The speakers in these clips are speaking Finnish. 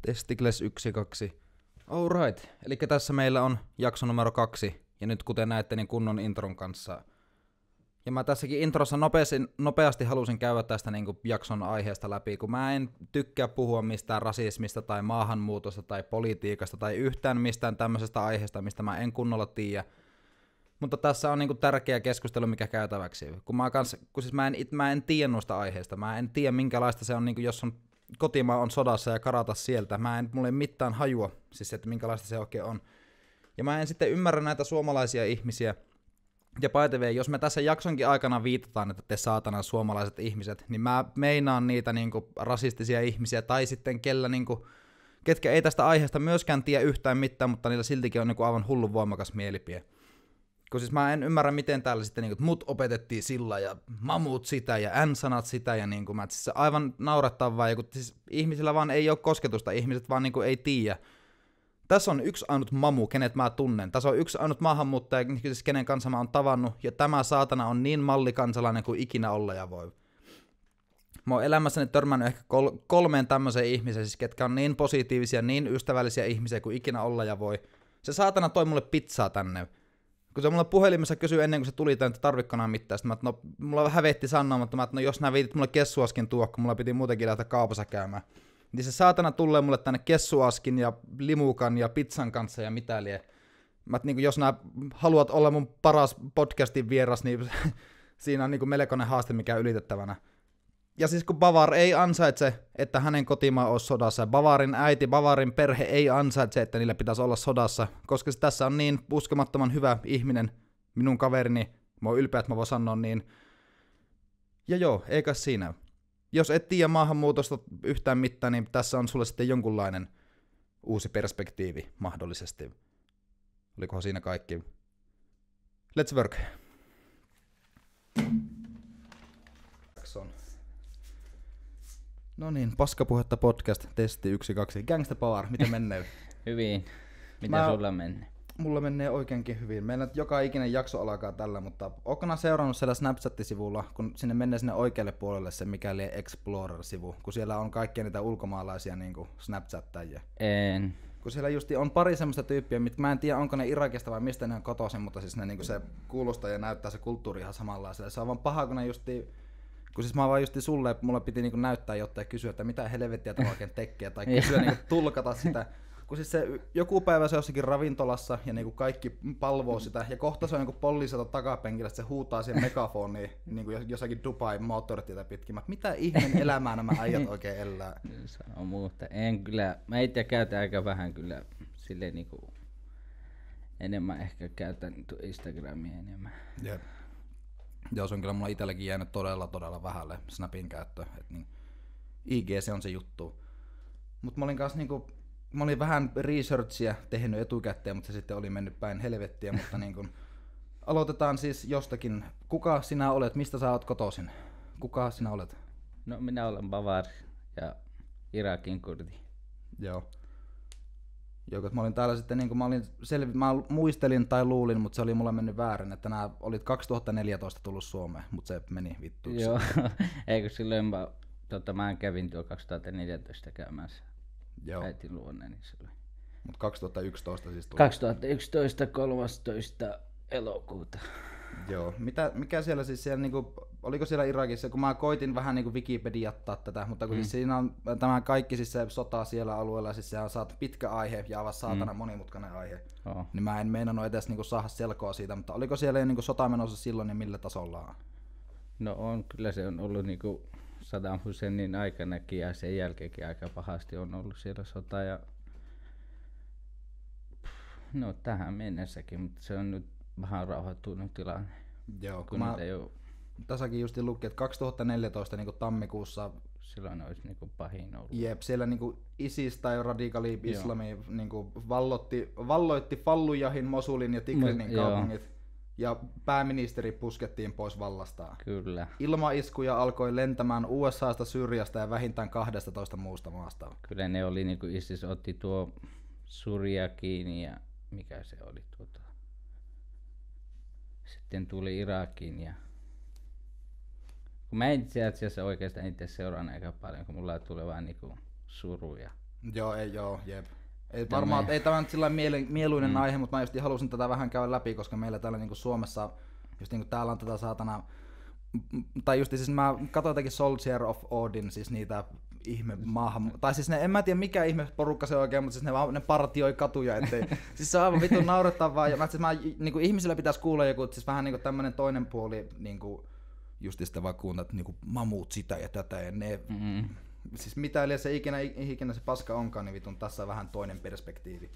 Testicles 1, 2. Alright, eli tässä meillä on jakso numero 2, ja nyt kuten näette, niin kunnon intron kanssa. Ja mä tässäkin introssa nopeasti halusin käydä tästä niin jakson aiheesta läpi, kun mä en tykkää puhua mistään rasismista tai maahanmuutosta tai politiikasta tai yhtään mistään tämmöisestä aiheesta, mistä mä en kunnolla tiedä. Mutta tässä on niinku tärkeä keskustelu, mikä käytäväksi. Mä en tiedä noista aiheista. Mä en tiedä, minkälaista se on, niinku, jos kotimaa on sodassa ja karata sieltä. Mulla ei mitään hajua, siis, että minkälaista se oikein on. Ja mä en sitten ymmärrä näitä suomalaisia ihmisiä. Ja by the way, jos me tässä jaksonkin aikana viitataan, että te saatana suomalaiset ihmiset, niin mä meinaan niitä niinku rasistisia ihmisiä, tai sitten ketkä ei tästä aiheesta myöskään tiedä yhtään mitään, mutta niillä siltikin on niinku aivan hullun voimakas mielipide. Kun siis mä en ymmärrä, miten täällä sitten niinku, mut opetettiin sillä ja mamut sitä ja n-sanat sitä ja niinku, siis se aivan naurettavaa, kun siis ihmisillä vaan ei ole kosketusta, ihmiset vaan niinku ei tiedä. Tässä on yksi ainut mamu, kenet mä tunnen. Tässä on yksi ainut maahanmuuttaja, siis kenen kanssa mä oon tavannut, ja tämä saatana on niin mallikansalainen kuin ikinä olla ja voi. Mä oon elämässäni törmännyt ehkä kolmeen tämmöiseen ihmiseen, siis ketkä on niin positiivisia, niin ystävällisiä ihmisiä kuin ikinä olla ja voi. Se saatana toi mulle pizzaa tänne. Kun se mulle puhelimessa kysyi ennen kuin se tuli tänne, että tarvitko mitään, sitten mulla hävetti sanoa, mutta jos nää viitit mulle kessuaskin tuo, kun mulla piti muutenkin lähteä kaupassa käymään. Niin se saatana tulee mulle tänne kessuaskin ja limukan ja pizzan kanssa ja mitä lie. Jos nää haluat olla mun paras podcastin vieras, niin siinä on niinku melkoinen haaste, mikä on ylitettävänä. Ja siis kun Bavar ei ansaitse, että hänen kotimaa olisi sodassa, ja Bavarin äiti, Bavarin perhe ei ansaitse, että niillä pitäisi olla sodassa, koska tässä on niin uskomattoman hyvä ihminen, minun kaverini, mä oon ylpeä, että mä voin sanoa niin. Ja joo, eikä siinä. Jos et tiedä maahanmuutosta yhtään mitään, niin tässä on sulle sitten jonkunlainen uusi perspektiivi mahdollisesti. Olikohan siinä kaikki? Let's work. No niin, paskapuhetta podcast, testi 1, 2. Gangsta Power, miten menee? Hyvin. Miten sulla menee? Mulla menee oikeinkin hyvin. Meillä joka ikinen jakso alkaa tällä, mutta ootko seurannut siellä Snapchat-sivulla, kun sinne menee sinne oikealle puolelle se mikäli Explorer-sivu, kun siellä on kaikkia niitä ulkomaalaisia niin Snapchattajia? En. Kun siellä justi on pari semmoista tyyppiä, mitkä mä en tiedä onko ne Irakista vai mistä ne on kotoisin, mutta siis ne, niin se kuulostaa ja näyttää se kulttuuri ihan samanlaiselle. Se on vaan paha, kun ne justi. Kun siis mä vaan justi sulle, että mulla piti niinku näyttää jotain ja kysyä, että mitä helvettiä tämä oikein tekee, tai kysyä niinku tulkata sitä. Kun siis se joku päivä se jossakin ravintolassa ja niinku kaikki palvoo sitä, ja kohta se on niinku poliisilta takapenkillä, että se huutaa siihen megafoniin niinku jossakin Dubai moottoritietä pitkin. Mitä ihmeen elämää nämä äijät oikein elää? Sano muuta. En kyllä, mä itse käytän aika vähän kyllä silleen niinku, enemmän ehkä käytän Instagramia enemmän. Jep. Joo, se on kyllä mulla itselläkin jäänyt todella vähälle Snapin käyttöön. Niin, IG se on se juttu. Mut mä olin vähän researchia tehnyt etukäteen, mutta se sitten oli mennyt päin helvettiä. Mutta niinku, aloitetaan siis jostakin. Kuka sinä olet? Mistä sä oot kotoisin? Kuka sinä olet? No minä olen Bavar ja Irakin kurdi. Joo. Mä olin täällä sitten, niin mä muistelin tai luulin, mutta se oli mulla mennyt väärin, että nää olit 2014 tullut Suomeen, mutta se meni vittuun. Joo, eikö silloin mä kävin tuo 2014 käymässä äitin luonne, niin silloin. Mutta 2011 siis tuli. 2011 13. elokuuta. Joo, mikä siellä siis siellä niinku, oliko siellä Irakissa, kun mä koitin vähän niinku Wikipediattaa tätä, mutta kun siis siinä on tämä kaikki siis se sota siellä alueella, siis sehän on pitkä aihe ja aivan saatana monimutkainen aihe, niin mä en meinannut edes niinku saada selkoa siitä, mutta oliko siellä jo niinku sota menossa silloin ja millä tasolla on? No on, kyllä se on ollut niinku Saddam Husseinin aikanakin ja sen jälkeenkin aika pahasti on ollut siellä sota ja no tähän mennessäkin, mutta se on nyt vähän rauhoittunut tilanne. Joo, kun tässäkin just luki, että 2014 niin tammikuussa silloin olisi niin pahin ollut. Jep, siellä niin ISIS tai radikaali islami niin valloitti Fallujahin, Mosulin ja Tigrinin kaupungit. Ja pääministeri puskettiin pois vallastaan. Kyllä. Ilmaiskuja alkoi lentämään USAsta, Syyriasta ja vähintään 12 muusta maasta. Kyllä ne oli, niin kuin ISIS otti tuo Suria kiinni ja mikä se oli sitten tuli Irakiin ja kun mä en itse asiassa oikeastaan itse seuraan aika paljon, kun mulla tulee vaan niinku suruja. Joo, jep. Ei varmaan, ei tämä nyt sillä mieluinen aihe, mutta mä just halusin tätä vähän käydä läpi, koska meillä täällä niinku Suomessa, just niinku täällä on tätä saatana, tai just siis mä katsoin jotakin Soldier of Odin, siis niitä ihme maahan, tai siis ne, en mä tiedä mikä ihme porukka se oikein, mutta siis ne partioi katuja, ettei, siis se on aivan vitun naurettavaa, ja niinku ihmisillä pitäisi kuulla joku, siis vähän niinku tämmönen toinen puoli, niinku, just sitten vaan kuunnella, että niinku mamut sitä ja tätä, ja ne, siis mitä eli se ikinä se paska onkaan, niin vitun tässä on vähän toinen perspektiivi.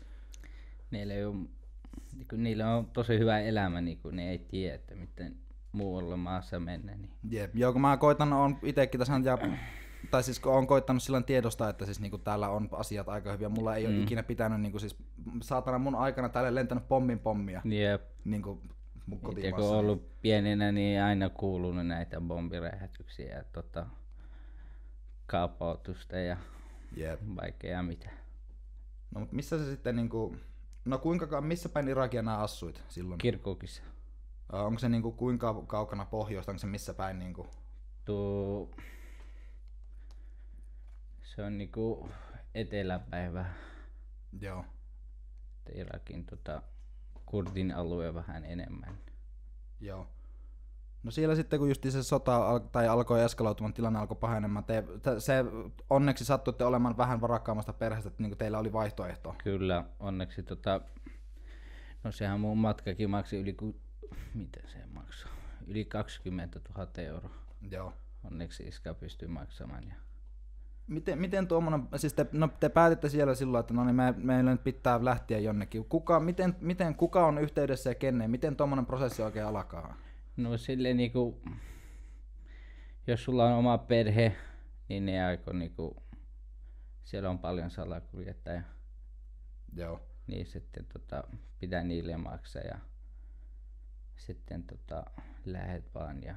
Niillä on tosi hyvä elämä, niin kun ne ei tiedä, että miten muualla maassa mennä. Niin. Jep, joo, kun mä koitan, on itekin tässä, tai siis kun on koittanut silloin tiedostaa, että siis niinku täällä on asiat aika hyviä. Mulla ei ole ikinä pitänyt, niinku siis saatana mun aikana täällä lentänyt pommia. Jep. Niinku mun kotimaassa. Ja kun on ollut pienenä, niin aina kuulunut näitä bombiräjähtyksiä ja kaapautusta ja vaikea mitä. No mutta missä se sitten niinku, no missä päin Irakia nää asuit silloin? Kirkukissa. Onko se niinku kuinka kaukana pohjoista, onko se missä päin niinku? Se on niinku eteläpäin vähän. Joo. Irakin Kurdin alue vähän enemmän. Joo. No siellä sitten kun justi se sota alkoi eskaloitumaan, tilanne alkoi pahenemaan, se onneksi sattuitte olemaan vähän varakkaammasta perheestä, että niinku teillä oli vaihtoehto. Kyllä, onneksi no sehän mun matkakin maksoi miten se maksoi? Yli 20 000 €. Joo. Onneksi iskä pystyy maksamaan. Ja Miten tuommoinen, siis te päätitte siellä silloin, että no niin meillä nyt pitää lähteä jonnekin. Kuka on yhteydessä ja kenen? Miten tuommoinen prosessi oikein alkaa? No silleen niinku, jos sulla on oma perhe, niin ne aikoo niinku, siellä on paljon salakuljettajia. Joo. Niin sitten pitää niille maksaa ja sitten lähet vaan ja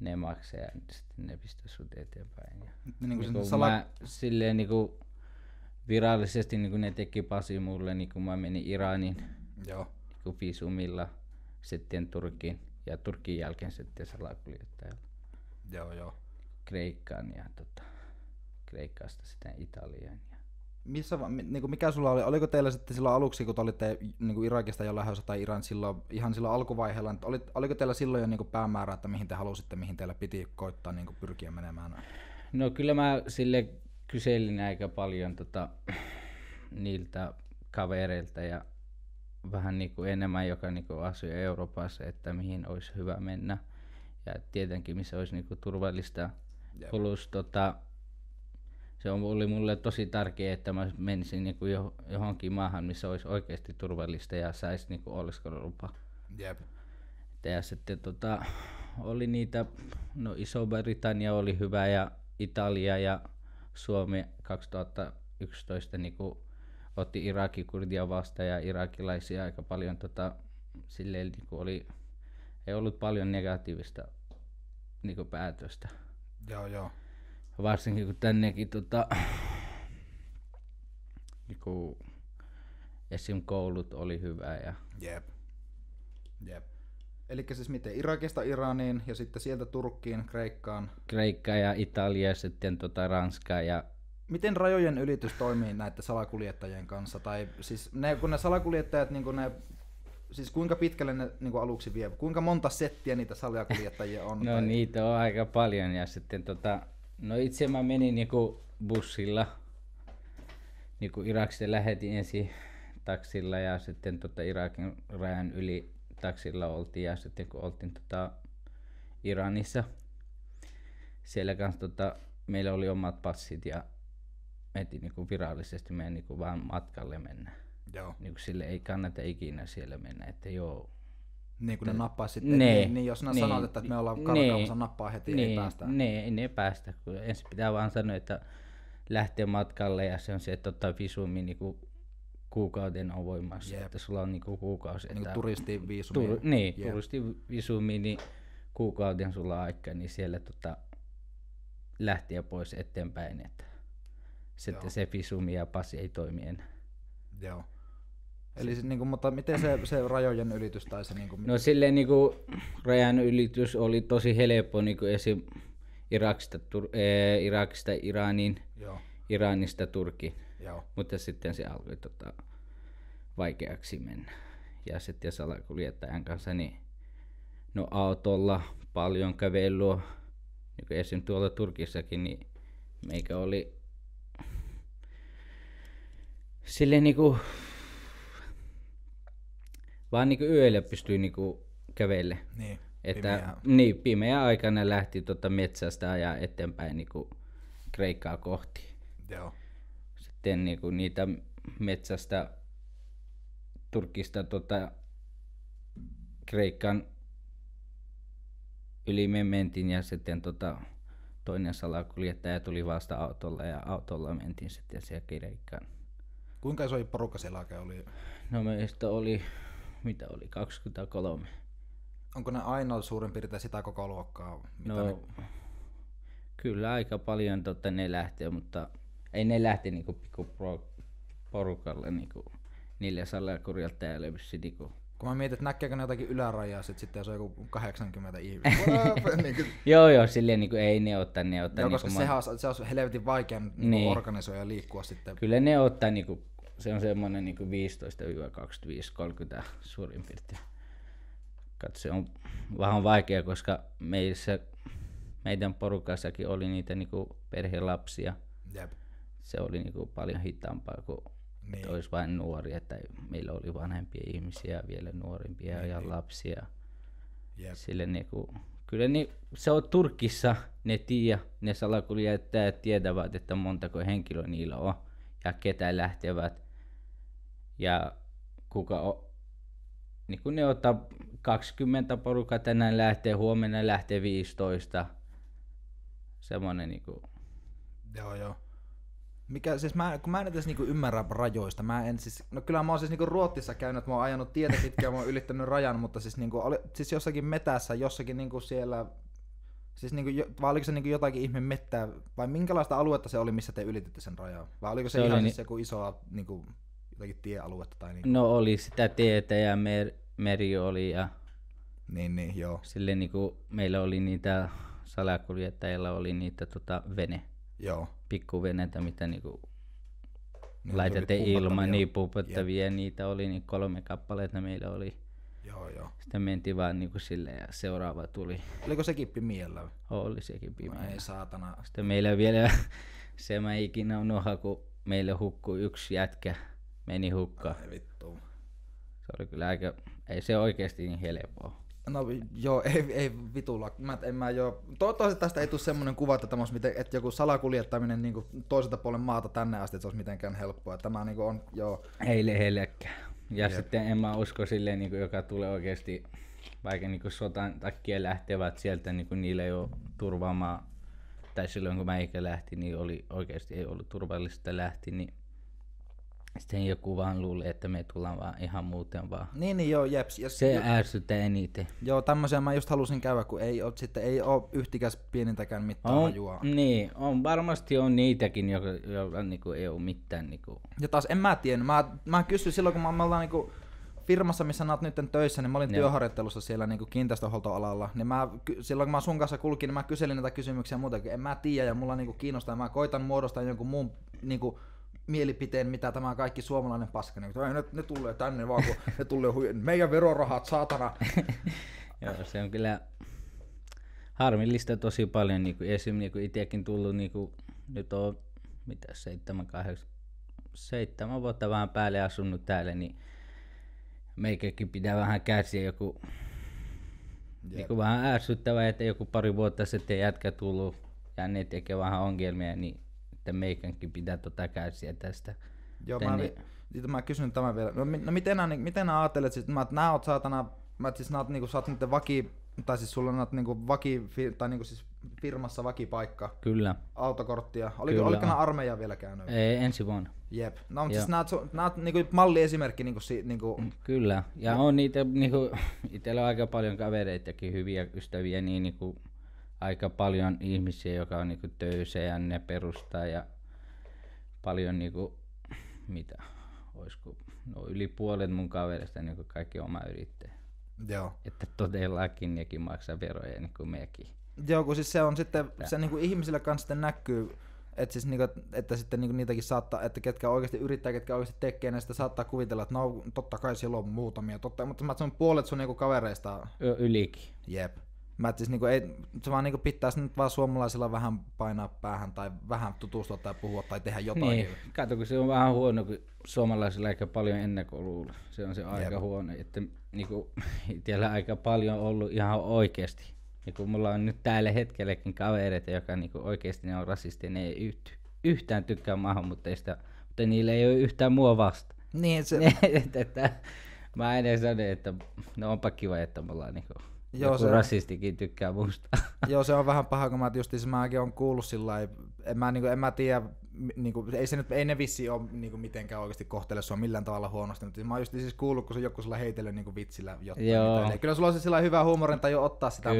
ne maksaa ja sitten ne pistää sut eteenpäin. Ja mä silleen niinku virallisesti niinku ne teki pasi mulle, niin kun mä menin Iraniin. Joo. Niinku visumilla sitten Turkiin ja Turkin jälkeen sitten salakuljettajalla. Joo. Kreikkaan ja Kreikasta sitten Italiaan. Niinku mikä sulla oli? Oliko teillä sitten silloin aluksi, kun te olitte niinku Irakista jo lähdössä tai ihan silloin alkuvaiheella, oliko teillä silloin jo niinku päämäärä, että mihin te halusitte, mihin teillä piti koittaa niinku pyrkiä menemään? No kyllä mä sille kyselin aika paljon niiltä kavereilta ja vähän niinku enemmän, joka niinku asui Euroopassa, että mihin olisi hyvä mennä ja tietenkin missä olisi niinku turvallista. Plus se oli mulle tosi tärkeää, että mä menisin niinku johonkin maahan, missä olisi oikeasti turvallista ja saisi niinku oleskelulupa. Jep. Ja sitten oli niitä, no Iso-Britannia oli hyvä ja Italia ja Suomi 2011 niinku otti Irakin kurdia vastaan ja irakilaisia aika paljon silleen niinku ei ollut paljon negatiivista niinku päätöstä. Joo. Varsinkin kun tännekin niinku esim. Koulut oli hyvä ja Jep. Elikkä siis miten Irakista Iraniin ja sitten sieltä Turkkiin, Kreikkaan. Kreikka ja Italia sitten Ranskaa ja miten rajojen ylitys toimii näiden salakuljettajien kanssa? Tai siis kun ne salakuljettajat niinku siis kuinka pitkälle ne niinku aluksi vie? Kuinka monta settiä niitä salakuljettajia on? No niitä on aika paljon ja sitten no itse mä menin niinku bussilla. Niinku Irakista lähetin ensin taksilla ja sitten Irakin rajan yli taksilla oltiin ja sitten kun oltiin Iranissa siellä kanssa meillä oli omat passit ja mentiin niinku virallisesti meidän niinku vaan matkalle mennä. Joo. Niinku sille ei kannata ikinä siellä mennä, että joo. Niin kun ne nappaa sitten, niin jos ne sanoo, että me ollaan karkaamassa nappaa heti, ei päästä. Ei päästä, kun ensin pitää vaan sanoa, että lähtee matkalle ja se on se, että ottaa visumi niinku kuukauden on voimassa, että sulla on niinku kuukausi. Niin kuin turistiviisumi. Turistivisumi, niin kuukauden sulla on aikaa, niin siellä lähteä pois eteenpäin, että sitten se visumi ja passi ei toimi enää. Joo. Eli niinku, mutta miten se rajojen ylitys tai se niinku? No silleen niinku rajan ylitys oli tosi helppo niinku esim. Irakista Iraniin. Joo. Iranista Turkiin, Joo. mutta sitten se alkoi vaikeaksi mennä. Ja sitten salakuljettajan kanssa niin no autolla paljon kävelyä, niin kuin esim. Tuolla Turkissakin, niin meikä oli silleen niinku vaan niinku yöllä pystyi niinku kävelle. Niin. Että niin, pimeä aikana lähti metsästä ajaa eteenpäin niinku Kreikkaa kohti. Joo. Sitten niinku niitä metsästä Turkista Kreikkaan yli me mentiin ja sitten toinen salakuljettaja tuli vasta autolla ja autolla mentiin sitten siellä Kreikkaan. Kuinka iso porukka siellä oikein oli? No meistä oli, mitä oli, 23. Onko ne aina suurin piirtein sitä koko luokkaa? Mitä No kyllä aika paljon ne lähtee, mutta ei ne lähti niinku pikku porukalle niinku niille salakuljettajille niinku. Kun mä mietin, että näkeekö ne jotakin ylärajaa sitten jos on joku 80 ihmistä. Niin Joo, silleen niinku ei ne ottaa. Joo, niinku koska se olisi helvetin vaikea niin organisoida ja liikkua sitten. Kyllä ne ottaa niinku, se on semmoinen niinku 15-25-30 suurin piirtein. Se on vähän vaikea, koska meidän porukassakin oli niitä niinku perhelapsia. Jep. Se oli niinku paljon hitaampaa kuin Niin. olisi vain nuoria, tai meillä oli vanhempia ihmisiä, vielä nuorimpia Niin, ja niin. lapsia. Jep. Sille niinku, kyllä se on Turkissa, ne salakuljettajat tietävät, että montako henkilöä niillä on ja ketä lähtevät ja kuka on. Niin kun ne ottaa 20 porukkaa, tänään lähtee, huomenna lähtee 15. Semmoinen niinku. Joo. Mikä, siis kun mä en edes niinku ymmärrä rajoista, no kyllä mä oon siis niinku Ruotsissa käynyt, että mä oon ajanut tietä pitkään, mä oon ylittänyt rajan, mutta siis, siis jossakin metässä, jossakin niinku siellä, siis niinku, vai oliko se niinku jotakin ihme mettää, vai minkälaista aluetta se oli, missä te ylititte sen rajan? Vai oliko se ihan siis joku isoa niinku, jotakin tiealuetta tai niinku? No oli sitä tietä ja meri oli ja Niin, joo. silleen niinku meillä oli niitä salakuljettajilla oli niitä vene. Joo. Pikkuveneitä, mitä niinku Niin, laitatte ilman, niin puupattavia, niitä oli niin 3 kappaleita meillä oli. Joo. Sitten mentiin vaan niinku silleen ja seuraava tuli. Oliko se kippi miellä? Oli sekin pimeä. Ei saatana. Sitten meillä vielä, se mä ikinä unohan, kun meillä hukkui yksi jätkä, meni hukkaan. Ai vittu. Se oli kyllä aika, ei se oikeesti niin helppoa. No joo, ei vitulla. Toivottavasti tästä ei tule semmoinen kuva, että joku salakuljettaminen niin toiselta puolen maata tänne asti, että se olisi mitenkään helppoa. Tämä niin on, joo. Ei lähellekään. Ja Jep. Sitten en mä usko silleen, niin kuin, joka tulee oikeasti, vaikka niin kuin sotan takia lähtevät sieltä, niin kuin niillä ei ole turvaamaan, tai silloin kun mä eikä lähti, niin oli oikeasti ei ollut turvallista lähti, niin sitten joku vaan luulee, että me tullaan vaan ihan muuten vaan. Niin joo, jeps. Se ärsyttää eniten. Joo, tämmöisiä mä just halusin käydä, kun ei ole yhtikäs pienintäkään mittaa hajua. Niin, varmasti on niitäkin, joilla niinku ei ole mitään. Niinku. Ja taas en mä tiennyt. Mä kysyin silloin, kun me ollaan niinku firmassa, missä sä oot nyt töissä, niin mä olin työharjoittelussa siellä niinku kiinteistöhuoltoalalla. Niin silloin kun mä sun kanssa kulkin, niin mä kyselin näitä kysymyksiä muutenkin. En mä tiedä ja mulla niinku kiinnostaa. Mä koitan muodostaa jonkun muun niinku mielipiteen, mitä tämä kaikki suomalainen paska. Ne tulee tänne vaan, kun ne tulee meidän verorahat, saatana. Joo, se on kyllä harmillista tosi paljon. Niin esim. Niin itsekin tullut, niin nyt on 7 vuotta vähän päälle asunut täällä, niin meikäkin pitää vähän kärsiä joku niin vähän ärsyttävää, että joku pari vuotta sitten jätkä tullut ja ne tekee vähän ongelmia, niin että meikänkin pitää kärsiä tästä. Joo, mä kysyn tämän vielä. No miten nää ajattelet, siis, että nää oot saatana, siis nää oot niinku, sä oot niiden tai siis sulla on niinku tai niinku siis firmassa vakipaikka. Kyllä. Autokorttia. Oliko nää armeijaa vielä käynyt? Ei, ensi vuonna. Jep. No mutta siis nää oot niinku malliesimerkki niinku. Kyllä. Ja on niitä niinku, itellä on aika paljon kavereitakin, hyviä ystäviä, niin niinku aika paljon ihmisiä, joka on niinku töissä ja ne perustaa ja paljon niinku, mitä olisiko, no yli puolet mun kaverista niinku kaikki oma yrittäjä. Joo. Että todellakin nekin maksaa veroja niin kuin mekin. Joo, kun siis se on sitten, se niinku ihmisillä kanssa sitten näkyy, että siis niinku, että sitten niinku niitäkin saattaa, että ketkä oikeasti yrittää, ketkä oikeasti tekee, niin sitä saattaa kuvitella, että no totta kai siellä on muutamia, mutta mä sanon puolet sun niinku kavereista. Ylikin. Jep. Mä et siis niinku ei, se vaan niinku pitäisi nyt vaan suomalaisilla vähän painaa päähän tai vähän tutustua tai puhua tai tehdä jotain. Niin, kato kun se on vähän huono, kun suomalaisilla aika paljon ennakkoluulo. Se on se aika huono, että niinku itsellä aika paljon ollut ihan oikeesti. Niin mulla on nyt täällä hetkelläkin kavereita, jotka niinku oikeesti ne on rasisteja, ne ei yhtään tykkää maahanmuuttajista, mutta niillä ei ole yhtään mua vasta. Niin, se... että mä aina sanon, että no onpa kiva, että mulla on niinku... Joo, joku rasistikin tykkää musta. Joo, se on vähän paha, kun mä justiinsa mäkin on kuullut sillä en mä tiedä, niinku, ei ne vissiin ole niinku, mitenkään oikeasti kohtele sua millään tavalla huonosti, mutta mä oon just siis kuullut, kun se joku sulla heitellyt niinku vitsillä jotain. Kyllä sulla on se sillä hyvä huumorintaju ottaa sitä,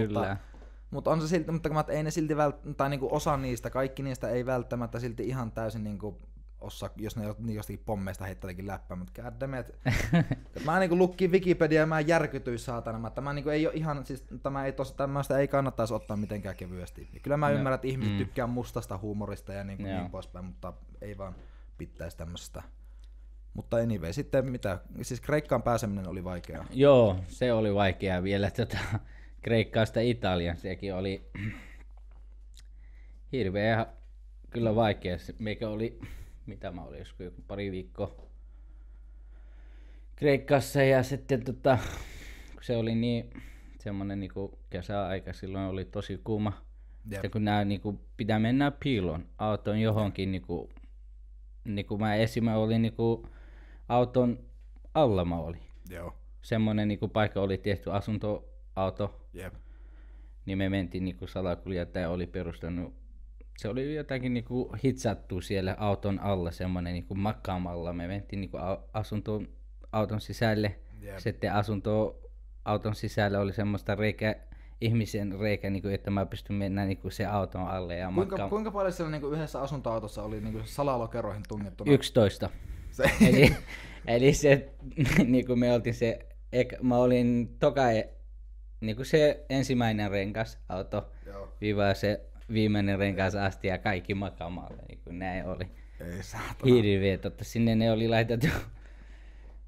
mutta on se silti, mutta ei ne silti tai niinku osa niistä, kaikki niistä ei välttämättä silti ihan täysin niinku osaa, jos ne jostakin pommeista heittääkin läppää, mutta goddammit. Mä niinku lukkiin Wikipedia ja mä järkytyin saatana, että mä niinku ei oo ihan, siis tämmöistä ei kannattaisi ottaa mitenkään kevyesti. Ja kyllä mä ymmärrän, että ihmiset tykkää mustasta huumorista ja niin poispäin, mutta ei vaan pitäisi tämmöistä. Mutta anyway, sitten mitä, siis Kreikkaan pääseminen oli vaikeaa. Joo, se oli vaikeaa vielä Kreikkaasta Italiaan, sekin oli hirveä kyllä vaikea. Meikä oli, mitä mä olin, joskus joku pari viikkoa Kreikassa ja sitten se oli niin semmonen niinku kesäaika, silloin oli tosi kuuma. Ja kun nää niinku pitää mennä piiloon auton johonkin niinku mä olin niinku auton alla mä olin. Joo. Semmonen niinku paikka oli tehty asuntoauto. Jep. Niin me mentiin niinku salakuljettaja oli perustanut. Se oli jotakin niinku hitsattu siellä auton alla semmonen niinku makkaamalla. Me mentiin niinku auton sisälle. Yep. Sitten auton sisällä oli semmoista ihmisen reikä, niinku, että mä pystyn mennä niinku se auton alle ja kuinka paljon siellä niinku yhdessä asuntoautossa oli niinku salalokeroihin tungettuna? 11. Eli se niinku me oltiin mä olin niinku se ensimmäinen rengas auto. Joo. Viiva se viimeinen rengas asti ja kaikki makaamalle, niin kuin näin oli. Ei saatana. Hirveä, sinne ne oli laitettu,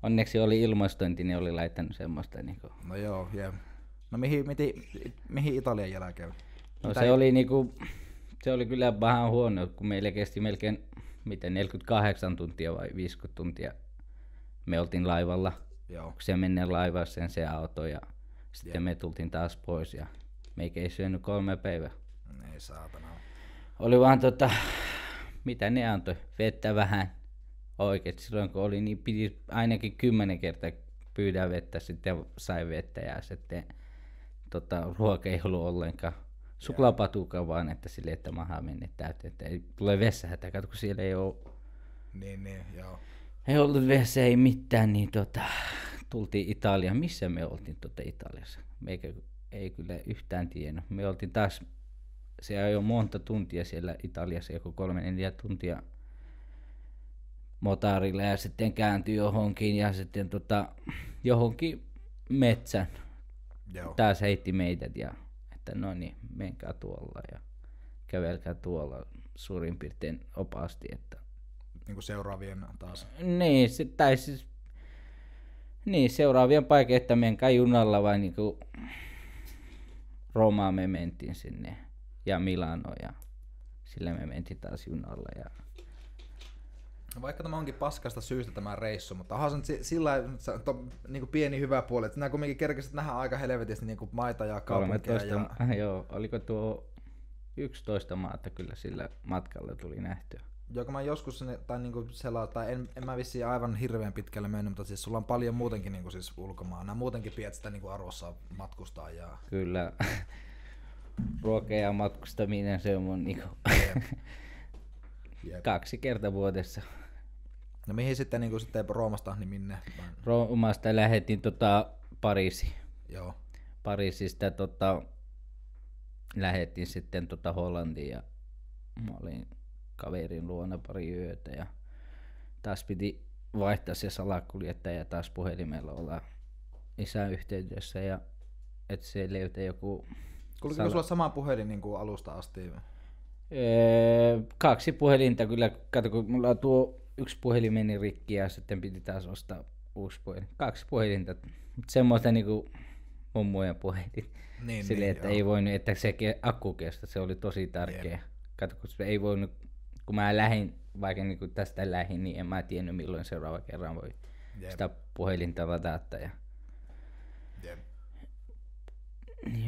onneksi oli ilmastointi, ne oli laittanut semmoista niinku. No joo, jep. No mihin Italian jälkeen? No se oli kyllä vähän huono, kun meillä kesti melkein 48 tuntia vai 50 tuntia me oltiin laivalla. Joo. Kun se menee laivaan se auto ja sitten me tultiin taas pois ja meikä ei syönyt 3 päivää. Ei saatana. Oli vaan mitä ne antoi, vettä vähän oikeet. Silloin kun oli niin piti ainakin 10 kertaa pyydää vettä, sitten sai vettä ja sitten ruoka ei ollut ollenkaan. Suklaapatuka vaan, että silleen, että maha meni täyteen, että ei tule vessahätä, kato kun siellä ei ole. Niin, joo. Ei ollut vessa, ei mitään, niin tultiin Italiaan. Missä me oltiin Italiassa? Meikä ei kyllä yhtään tiennyt. Me oltiin taas, se ajoi monta tuntia siellä Italiassa, joku 3-4 tuntia motaarilla ja sitten kääntyi johonkin ja sitten johonkin metsän. Joo. Taas heitti meidät ja että no niin, menkää tuolla ja kävelkää tuolla suurin piirtein opasti, että niin kuin seuraavien taas. Niin, seuraavien paikka, että menkää junalla vai niinku Roomaan me mentiin sinne ja Milano ja sillä me mentiin taas junalla. Ja vaikka tämä onkin paskasta syystä tämä reissu, mutta onhan se sillä niin pieni hyvä puoli, että nämä kumminkin kerkesit nähdä aika helvetisti niin maita ja kaupunkeja. 13, joo, oliko tuo 11 maata kyllä sillä matkalla tuli nähtyä. Joka mä joskus sinne, tai niinku tai en mä vissiin aivan hirveän pitkälle mennyt, mutta siis sulla on paljon muutenkin niinku siis ulkomaan. Nämä muutenkin pidät sitä niinku arvossa matkustaa. Ja kyllä. Ruoka ja matkustaminen, se on mun niinku 2 kertaa vuodessa. No mihin sitten niinku sitten Roomasta, niin minne? Roomasta lähetin Pariisiin. Joo. Pariisista lähettiin sitten Hollantiin ja mä olin kaverin luona pari yötä ja taas piti vaihtaa se salakuljettaja ja taas puhelimella olla isän yhteydessä ja et se löytää joku. Kuuliko sulla sama puhelin niin kuin alusta asti? 2 puhelinta kyllä, kato kun mulla tuo yksi puhelin meni rikki ja sitten piti taas ostaa uusi puhelin. 2 puhelinta, semmoista niinku mummojen puhelin. Niin, Silleen, niin, että joo. ei voinut, että se akku kestä, se oli tosi tärkeä. Kato, kun se ei voinut, kun mä lähdin, vaikka niinku tästä lähdin, niin en mä tiennyt milloin seuraava kerran voi Jep. sitä puhelinta ladata. Ja... Jep.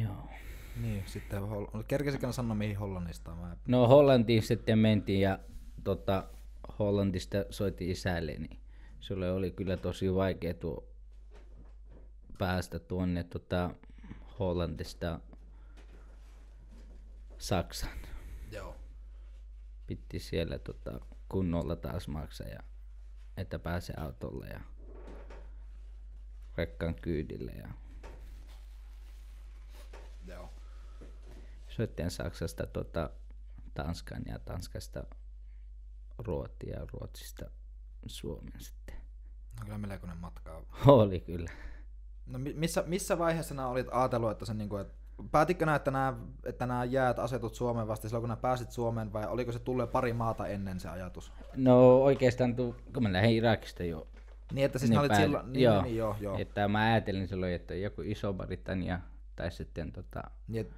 Joo. Niin, sitten kerkesikö sanoa mihin Hollannista? No Hollantiin sitten mentiin ja Hollantista soitin isälle, niin sulle oli kyllä tosi vaikea päästä tuonne Hollantista Saksaan. Joo. Piti siellä kunnolla taas maksaa, ja, että pääsee autolle ja rekkan kyydille. Ja Joo. soitin Saksasta Tanskan ja Tanskasta Ruottiin ja Ruotsista Suomen sitten. No kyllä melkoinen matka. Oli kyllä. No missä vaiheessa nämä olit ajatellut, että sen niinku, päätitkö nää, että nämä jäät asetut Suomeen vasta silloin, kun nää pääsit Suomeen, vai oliko se tullut pari maata ennen se ajatus? No oikeastaan kun mä lähdin Irakista jo. Niin, että siis ne olit silloin, joo. Että mä ajattelin silloin, että joku Iso-Britannia tai sitten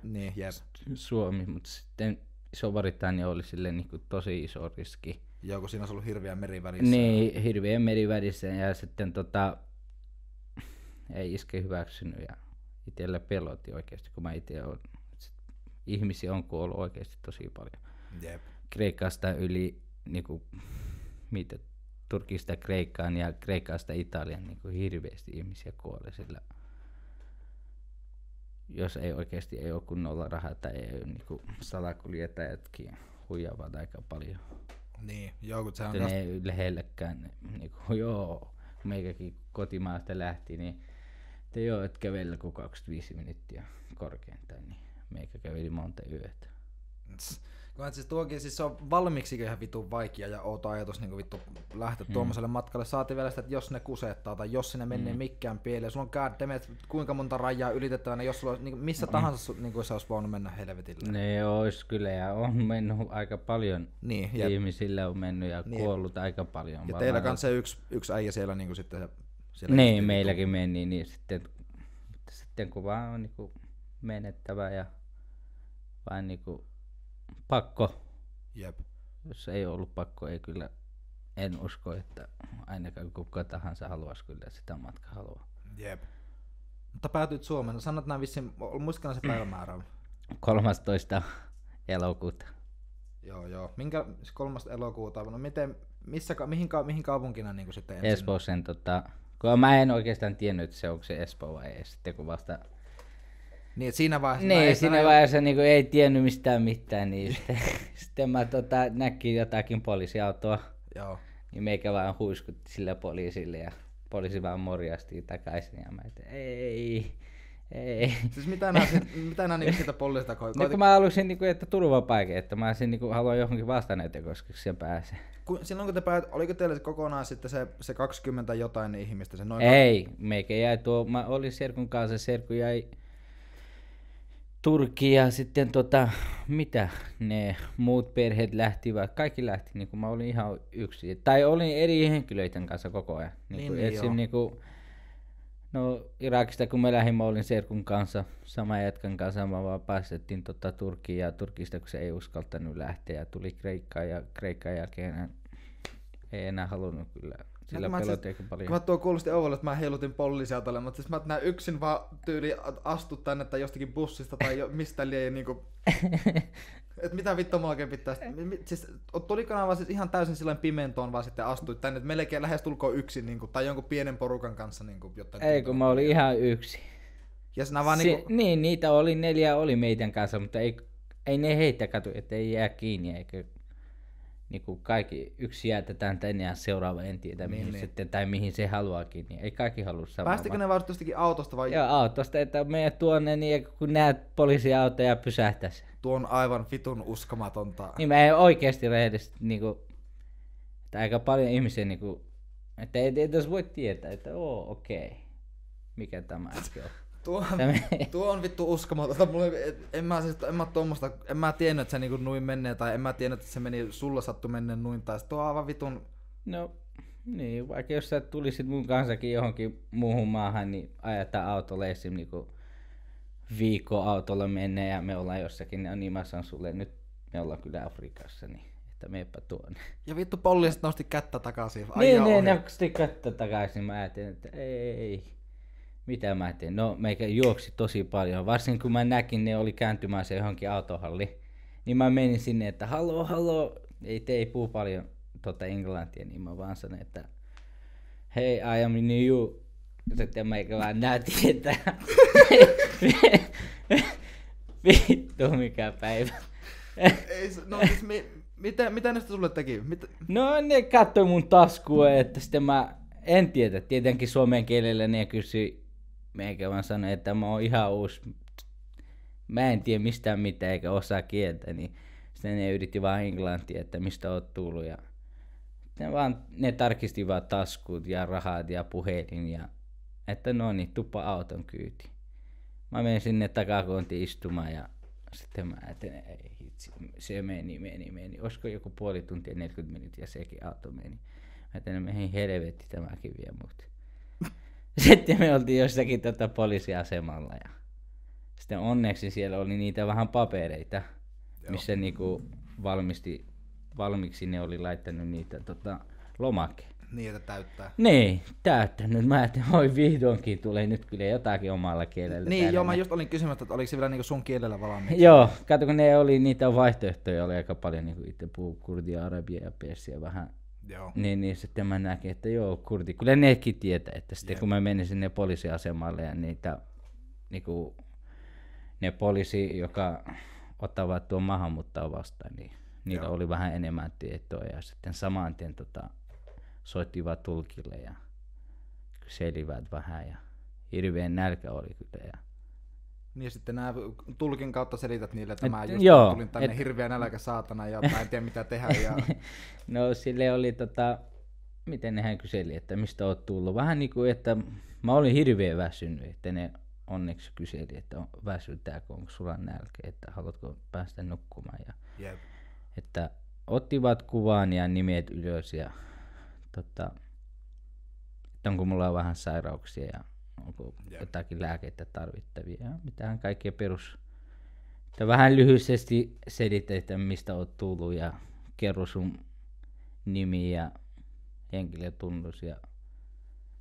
Niin, jep. Suomi, mutta sitten Iso-Britannia oli silleen niin kuin tosi iso riski. Joo, kun siinä olisi ollut hirveä meri välissä. Niin, hirveän meri välissä ja sitten ei iske hyväksynyt ja itsellä pelotti oikeasti, kun mä itse olen. Ihmisiä on kuollut oikeasti tosi paljon. Jep. Kreikasta yli niinku, Turkista Kreikkaan ja Kreikasta Italian niinku, hirveästi ihmisiä kuolee sillä. Jos ei oikeasti ei ole kunnolla rahaa tai ei ole niinku, salakuljettajatkin huijaavat aika paljon. Niin, joo, kun se on... Ne ei lähellekään, niinku, joo, meikäkin kotimaasta lähti, niin te joo, et kävellä kuin 25 minuuttia korkeintaan, niin meikä käveli monta yötä. Kun siis tuokin, siis se on valmiiksi ihan vitun vaikea ja outo ajatus niin vittu lähteä tuommoiselle matkalle. Saatiin vielä sitä, että jos ne kusettaa tai jos sinne menee mikään pieleen. Sulla on goddammit, kuinka monta rajaa ylitettävänä, jos sulla olisi, niin missä tahansa niin se olisi voinut mennä helvetille. Ne olisi kyllä ja on mennyt aika paljon. Niin, ihmisillä on mennyt ja kuollut aika paljon. Ja teillä kanssa se yksi äijä siellä niin kuin sitten... Siellä niin, meilläkin meni, niin sitten kun vaan on niin menettävä ja vain niin pakko. Jep. Jos ei ollut pakko, ei kyllä, en usko, että ainakaan kuka tahansa haluaisi kyllä sitä matkaa haluaa. Jep. Mutta päätyit Suomeen. Sanot näin vissiin, muistatko se päivämäärä on? 13. elokuuta. Joo. Minkä 3. elokuuta? No mihin kaupunkina niin sitten ensin? Espoosen kun mä en oikeastaan tiennyt, että se onko se Espoo vai ei, sitten kun vasta... Niin, siinä vaiheessa... Niin, siinä vaiheessa niin ei tiennyt mistään mitään, niin sitten mä näkin jotakin poliisiautoa. Joo. Niin meikä vaan huiskutti sille poliisille ja poliisi vaan morjasti takaisin ja mä ei. Siis mitä nää niinku siitä poliisista koivat? No kun mä halusin niinku, että turvapaikan, että mä sen niinku haluan johonkin vastaanäytekoskiksi sen pääsee. Silloin kun te oliko teille kokonaan sitten se 20 jotain ihmistä? Se noin ei, meikä jäi mä olin serkun kanssa, serkku jäi Turkkiin ja sitten mitä ne muut perheet lähtivät, kaikki lähti, niin kuin mä olin ihan yksin. Tai olin eri henkilöiden kanssa koko ajan. No Irakista kun mä lähdin, mä olin serkun kanssa, sama jätkän kanssa, mä vaan päästettiin Turkkiin ja Turkista kun se ei uskaltanut lähteä ja tuli Kreikkaan ja Kreikan jälkeen ei enää halunnut kyllä. Sillä pelotti aika paljon. Kun mä tuo kuulosti oudolle, että mä heilutin poliisiautolle, mutta siis mä näin yksin vaan tyyli astu tänne tai jostakin bussista tai mistä liian niinku... Et mitä vittua mulla oikein pitää siis tuliko vaan siis ihan täysin silloin pimentoon vaan sitten astuit tänne, että melkein lähes tulkoon yksin niinku, tai jonkun pienen porukan kanssa niinku, jotta... Ei kun mä olin ihan yksin. Ja sinä vaan niinku... Niin, niitä oli 4 oli meidän kanssa, mutta ei ne heitä katu, että ei jää kiinni eikä... Niinku kaikki yksi jätetään tänne ja seuraava en tiedä mihin sitten, tai mihin se haluaakin, niin ei kaikki halua samaa. Päästikö ne vasta jostakin autosta vai? Joo, autosta, että meidät tuonne niin kun näet poliisiautoja pysähtäisi. Tuo on aivan vitun uskomatonta. Niin mä en oikeesti rehellisesti niinku, että aika paljon ihmisiä niinku, että ei tässä voi tietää, että okei, mikä tämä äsken on. Tuo on vittu uskomatonta. En mä tiennyt, että se niinku nuin menee, tai en mä tiennyt, että se meni, sulla sattu mennä nuin, tai tuo on aivan vitun... No, niin, vaikka jos sä tulisit mun kanssakin johonkin muuhun maahan, niin ajetaan autolle esim. Niinku viikko autolla menee ja me ollaan jossakin, niin mä sanon sulle, nyt me ollaan kyllä Afrikassa, niin että meepä tuonne. Ja vittu poliisit nosti kättä takaisin. Niin, ne nosti kättä takaisin, mä ajattelin, että ei. Mitä mä tein? No meikä juoksi tosi paljon, varsinkin kun mä näkin, ne oli kääntymässä johonkin autohalliin. Niin mä menin sinne, että haloo, ei puhu paljon englantia, niin mä vaan sanoin, että hei, I am new. Sitten meikä vaan näytin, että vittu mikä päivä. No siis mitä ne sulle teki? No ne katsoi mun taskua, että sitten mä en tiedä, tietenkin suomen kielellä ne kysyi, meikä vaan sanoi, että mä oon ihan uusi, mä en tiedä mistään mitään eikä osaa kieltä, niin sitten ne yritti vaan englantia, että mistä oot tullut ja ne tarkisti vaan taskut ja rahat ja puhelin ja että no niin, tuppa auton kyyti. Mä menin sinne takakontiin istumaan ja sitten mä ajattelin, ei hitsi, se meni. Olisiko joku puoli tuntia, 40 minuuttia sekin auto meni. Mä ajattelin, mihin helvetti tämäkin vie mut. Sitten me oltiin jossakin poliisiasemalla ja sitten onneksi siellä oli niitä vähän papereita, missä niinku valmiiksi ne oli laittanut niitä lomakkeen. Niin, että täyttää. Niin, täyttänyt. Mä ajattelin, oi vihdoinkin tulee nyt kyllä jotakin omalla kielellä. Niin, joo, mä just olin kysymässä, että oliko se vielä niinku sun kielellä valmiiksi. Joo, kato kun ne oli niitä vaihtoehtoja, oli aika paljon niinku itse puhuu kurdia, arabia ja persiä vähän. Joo. Niin sitten mä näkin, että joo, kurdi. Kyllä nekin tietää, että sitten kun mä menin sinne poliisiasemalle ja niitä niinku ne poliisi, joka ottavat tuon maahanmuuttaa vastaan, niin niillä oli vähän enemmän tietoa ja sitten saman tien soittivat tulkille ja kyselivät vähän ja hirveän nälkä oli kyllä. Ja niin sitten nämä tulkin kautta selität niille, että mä just tulin tänne hirveän nälkä saatana ja mä en tiedä mitä tehdä. Ja... No sille oli miten nehän kyseli, että mistä oot tullut. Vähän niin kuin, että mä olin hirveän väsynyt, että ne onneksi kyseli, että väsytääkö, onko sulla nälkä, että haluatko päästä nukkumaan. Ja että ottivat kuvan ja nimet ylös ja että onko mulla vähän sairauksia ja onko jotakin lääkkeitä tarvittavia ja mitään kaikkea perus. Että vähän lyhyesti selitä, että mistä oot tullut ja kerro sun nimi ja henkilötunnus ja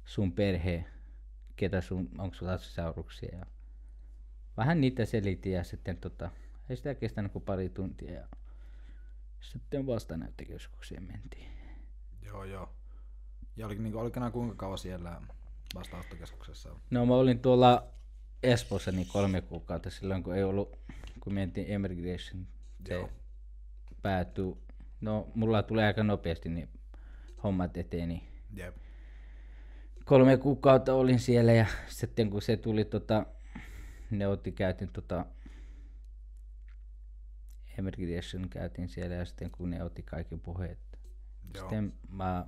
sun perhe, onko sulla sairauksia ja vähän niitä selitin ja sitten ei sitä kestänyt kuin pari tuntia ja sitten vastanäyttökeskukseen mentiin. Joo. Ja oliko nää kuinka kauan siellä vastaanottokeskuksessa? No mä olin tuolla Espoossa niin 3 kuukautta silloin, kun mentiin immigration. Se päätyi. No mulla tuli aika nopeasti niin hommat eteeni. Niin 3 kuukautta olin siellä ja sitten kun se tuli käytin immigration käytiin siellä ja sitten kun ne otti kaikki puheet. Sitten mä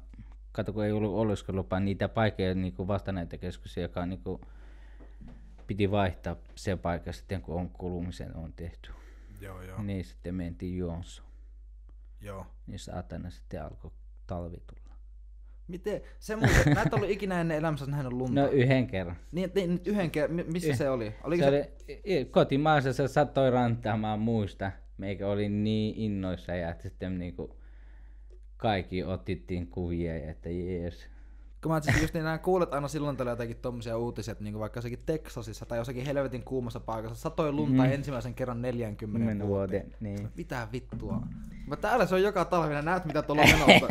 kato, kun ei ollut oleskelulupaa niitä paikkoja niin vastanäyttökeskuksia, joka niin kuin, piti vaihtaa se paikka sitten, kun kulumisen on tehty. Joo. Niin sitten mentiin Joensuun. Joo. Niin saatana sitten alkoi talvi tulla. Miten? Se muuten, mä et ollut ikinä ennen elämässä nähnyt lunta. No yhden kerran. Niin yhden kerran. Missä se oli? Oliko se oli kotimaassa, se satoi rantaamaan muista. Meikä oli niin innoissa ja sitten niinku kaikki otettiin kuvia ja että jees. Kun mä just niin kuulet aina silloin tällä jotakin tommosia uutisia, että niinku vaikka jossakin Texasissa tai jossakin helvetin kuumassa paikassa satoi lunta ensimmäisen kerran 40 vuoteen. Niin. Mitä vittua? Mä täällä se on joka talvina, näet mitä tuolla on menossa.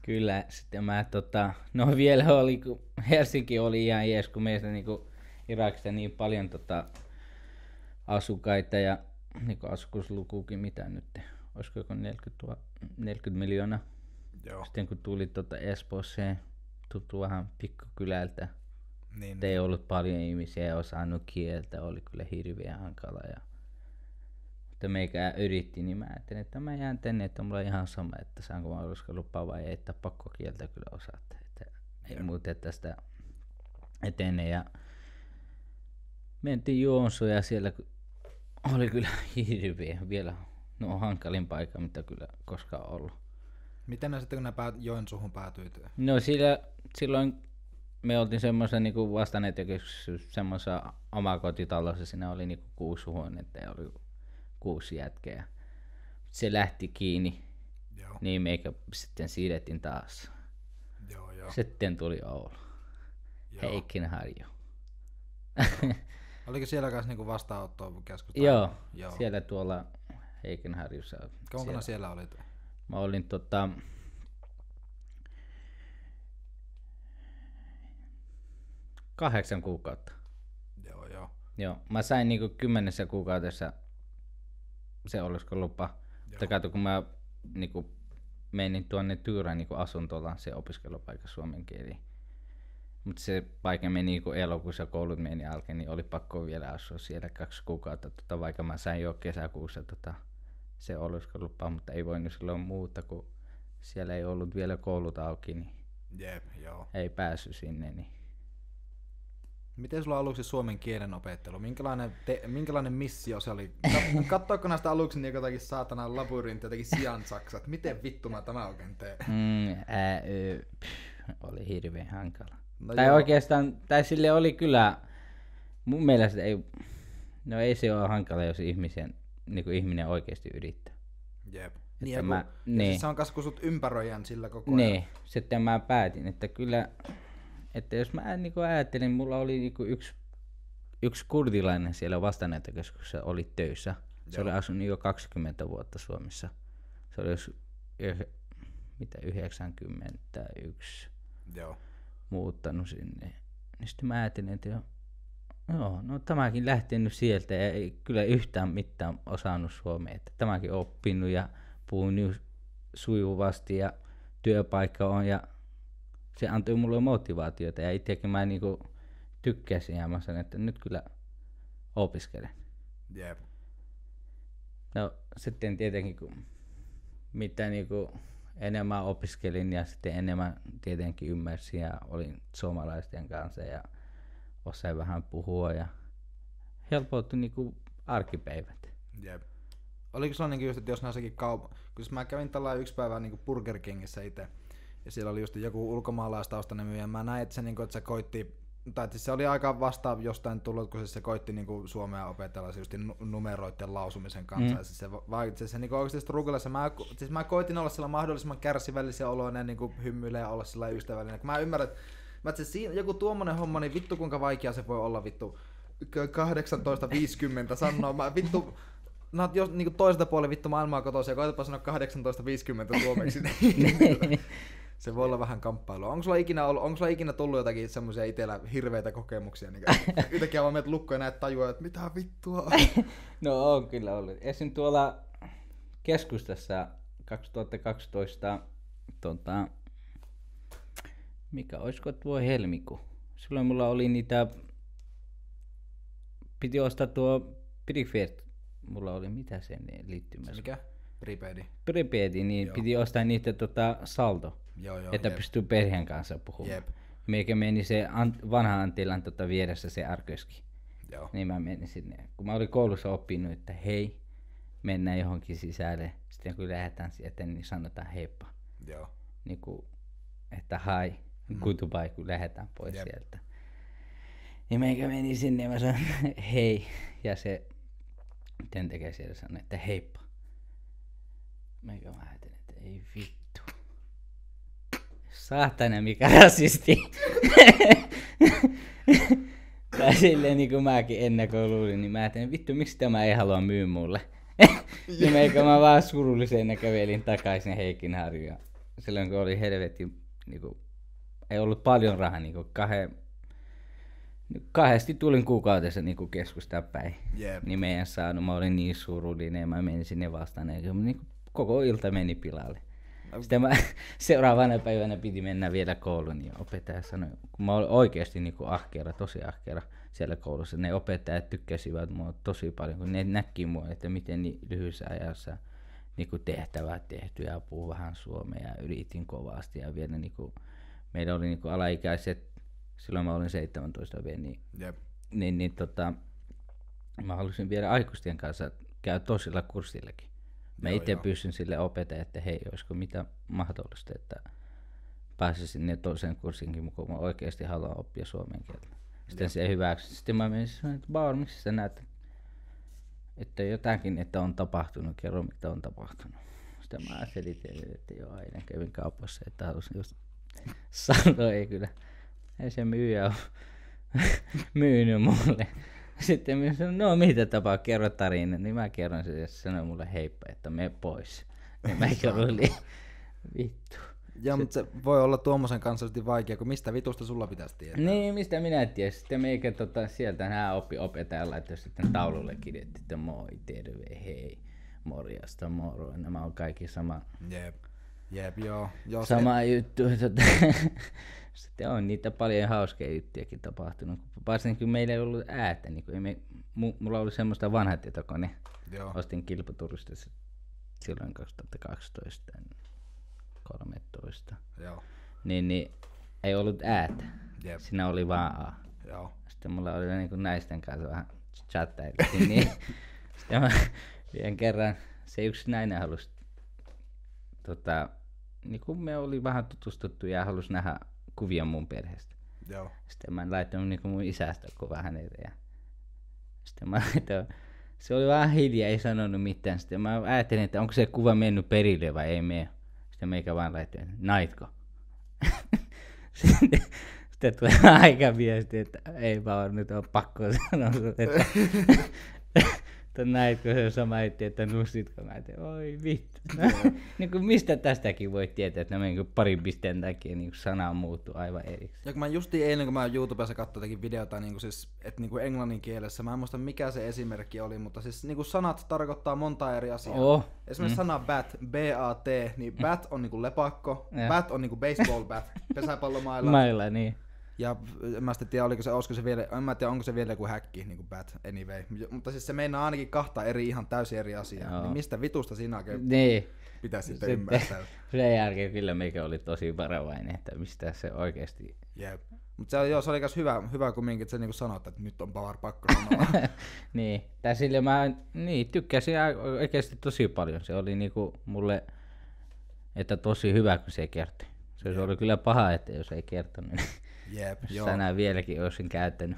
Kyllä, sitten mä no vielä oli, kun Helsinki oli ihan jees, kun meistä niinku Irakista niin paljon asukkaita ja niinku asukuslukuukin mitä nyt, olisiko joku 40 miljoonaa. Joo. Sitten kun tuli Espooseen, tuttu vähän pikkukylältä, niin, ei ollut paljon ihmisiä ja osannut kieltä, oli kyllä hirveän hankala. Mutta meikä yritti, niin mä ajattelin, että mä jään tänne, että mulla on ihan sama, että saanko mä oleskelulupaa vai ei, että pakko kieltä kyllä osata. Että ei muuten tästä etene. Ja mentiin Joensuun ja siellä oli kyllä hirveä vielä. No hankalin paikka, mitä kyllä koskaan ollut. Miten ne sitten, kun ne Joensuuhun päätyit? No silloin me oltiin semmoisen niinku vastaanotokeskuksessa semmoisessa omakotitalossa, siinä oli niinku 6 huonetta ja oli 6 jätkää. Se lähti kiinni, Joo. niin meikä sitten siirrettiin taas. Joo. Sitten tuli Oulu. Heikkinharju. Oliko siellä kanssa niinku vastaanottoa keskustaa? Joo, siellä tuolla Heikinharjussa. Kauankana siellä olit? Mä olin 8 kuukautta. Joo, mä sain niinku 10 kuukaudessa se oleskelulupa. Mutta kato, kun mä niinku menin tuonne Tyyrään niinku asuntolaan se opiskelupaikka suomen kieli. Mutta se paikka meni niinku elokuussa, koulut meni alkeen, niin oli pakko vielä asua siellä 2 kuukautta, vaikka mä sain jo kesäkuussa se oleskelulupa, mutta ei voinut silloin muuta, kun siellä ei ollut vielä koulut auki, niin ei päässyt sinne. Niin. Miten sulla aluksi suomen kielen opettelu? Minkälainen missio se oli? Katsoiko näistä aluksi niin jotakin saatana labyrintti, jotakin siansaksat? Miten vittu mä tämä oikein teen? Oli hirveän hankala. No tai joo. oikeastaan, tai sille oli kyllä, mun mielestä ei se ole hankala, jos ihminen oikeasti yrittää. Jep. Niin. Se on kas kun sut ympäröijän sillä koko ajan. Niin, sitten mä päätin, että kyllä, että jos mä ajattelin, mulla oli yksi kurdilainen siellä vastaanottokeskuksessa oli töissä. Se oli asunut jo 20 vuotta Suomessa. Se oli 91 muuttanut sinne. Niin sitten mä ajattelin, että no tämäkin lähtenyt sieltä ja ei kyllä yhtään mitään osannut suomea. Että tämäkin oppinut ja puhun sujuvasti ja työpaikka on ja se antoi mulle motivaatiota ja itsekin mä tykkäsin ja mä sanoin, että nyt kyllä opiskelen. Jep. No sitten tietenkin mitä enemmän opiskelin ja sitten enemmän tietenkin ymmärsin ja olin suomalaisten kanssa ja osain vähän puhua ja helpoutui arkipäivät. Jep. Oliko sulla just, että jos näissäkin kun mä kävin tällä yksi päivä Burger Kingissä itse ja siellä oli just joku ulkomaalaistaustainen myyjä, mä näin, että se koitti, tai se oli aika vasta jostain tullut, kun se koitti suomea opetella just numeroiden lausumisen kanssa. Se oikeasti strugglessa. Mä koitin olla sillä mahdollisimman kärsivällisiä oloinen, hymyilee ja olla sillä ystävällinen. Kun mä ymmärrän, että joku tuommoinen homma, niin vittu kuinka vaikea se voi olla vittu 18.50 sanoo. Mä vittu, no jos toiselta puolella vittu maailmaa kotoisin ja koitapa sanoa 18.50 suomeksi. Se voi olla vähän kamppailua. Onko sulla ikinä tullut jotakin semmoisia itsellä hirveitä kokemuksia? Yhtäkkiä vaan menet lukkoon ja näet tajua, että mitä vittua. No on kyllä ollut. Esim. Tuolla keskustassa 2012, mikä olisiko tuo helmikuu? Silloin mulla oli piti ostaa tuo prepaid. Mulla oli mitä sen liittymässä? Mikä? Prepaid, niin piti ostaa niitä saldo. Että pystyy perheen kanssa puhumaan. Meikä meni se vanha Antilan vieressä se arkeski. Niin mä menin sinne. Kun mä olin koulussa oppinut, että hei, mennään johonkin sisälle. Sitten kun lähdetään sieltä, niin sanotaan heippa. Että hai, goodbye, kun lähdetään pois sieltä. Niin meikä meni sinne ja mä sanoin hei. Ja se työntekijä siellä sanoi, että heippa. Meikä mä ajattelin, että ei vittu. Saatana mikä rasisti. Tai silleen niin kuin mäkin ennakkoon luulin, niin mä ajattelin, vittu miksi tämä ei halua myy mulle. Niin meikä mä vaan surullisena kävelin takaisin Heikinharjuun. Silloin kun oli helvetin, ei ollut paljon rahaa, kahdesti tulin kuukaudessa keskustaan päin. Niin me en saanut, mä olin niin surullinen ja mä menin sinne vastaan. Koko ilta meni pilalle. Sitten seuraavana päivänä piti mennä vielä kouluun, niin opettaja sanoi, kun mä olin oikeasti ahkera, tosi ahkera siellä koulussa, ne opettajat tykkäsivät mua tosi paljon, kun ne näki mua, että miten niin lyhyessä ajassa tehtävät tehty ja puhuu vähän suomea ja yritin kovasti ja vielä meillä oli alaikäiset, silloin mä olin 17 vielä, mä halusin vielä aikuisten kanssa käydä toisilla kurssillakin. Mä itse pysyn sille opettajalle, että hei, olisiko mitä mahdollista, että pääsisin ne toisen kurssinkin, kun mä oikeasti haluan oppia suomen kieltä. Sitten se hyväksyi. Sitten mä menin sanoin, että Bauer, miksi sä näet, että jotakin, että on tapahtunut, kerro mitä on tapahtunut. Sitten mä selitin, että joo, eilen kävin kaupassa, että halusin just sanoa, ei kyllä, ei se myyjä ole myynyt mulle. Sitten minä sanoin, no mitä tapaa, kerro tarina. Niin mä kerron sen ja se sanoi mulle heippa, että mene pois. Niin mäkin olin vittu. Ja mutta se voi olla tuommoisen kanssa vaikea, kun mistä vitusta sulla pitäisi tietää. Niin, mistä minä tiedän. Sitten meikä sieltä nää opettajalla laittoi sitten taululle kirjoitti, että moi, terve, hei, morjesta, moro. Nämä on kaikki sama. Jep, joo. Sama juttu. Sitten on niitä paljon hauskeja juttujakin tapahtunut. Varsinkin meillä ei ollut äätä. Niin mulla oli semmoista vanha tietokone. Joo. Ostin kilpaturistissa silloin 2012. 13. Joo. Niin ei ollut äätä. Jep. Siinä oli vaan A. Joo. Sitten mulla oli niin kuin naisten kanssa vähän chattailtiin. Niin sitten mä vielä kerran se yksi nainen halusi niin kun me oli vähän tutustuttu ja halusi nähdä kuvia mun perheestä. Joo. Sitten mä laitoin niin mun isästä kuva hänelle ja sitten mä laitoin, se oli vähän hiljaa, ei sanonut mitään. Sitten mä ajattelin, että onko se kuva mennyt perille vai ei mene. Sitten meikä vaan laitoin, naitko? Sitten tulee aika viesti, että ei vaan nyt on pakko sanoa, että näitkö se sama etti, että nussitko? Mä ajattelin, oi vittu. Niin kuin mistä tästäkin voi tietää, että niin parin pisteen takia niin sana muuttuu aivan erikseen. Ja kun mä justiin eilen, kun mä YouTubessa katsoin jotakin videota, niin siis, että niin englannin kielessä, mä en muista mikä se esimerkki oli, mutta siis niin sanat tarkoittaa monta eri asiaa. Esimerkiksi sana bat, B-A-T, niin bat on niin lepakko, bat on niin baseball bat, pesäpallomailla. Mailla, niin. Ja en mä sitten tiedä, onko se vielä joku häkki, niin kuin bat, anyway. Mutta siis se meinaa ainakin kahta ihan täysin eri asiaa. Niin mistä vitusta siinä oikein pitäisi sitten ymmärtää? Sen jälkeen kyllä meikä oli tosi varovainen, että mistä se oikeasti... Jep. Mutta se oli myös hyvä kumminkin, että se niinku sanoit, että nyt on Bauer pakko sanoa. Niin, tai sille mä tykkäsin oikeasti tosi paljon. Se oli niinku mulle, että tosi hyvä, kun se ei kertoi. Se oli kyllä paha, että jos ei kertonut. Jep, joo. Tänään vieläkin olisin käyttänyt.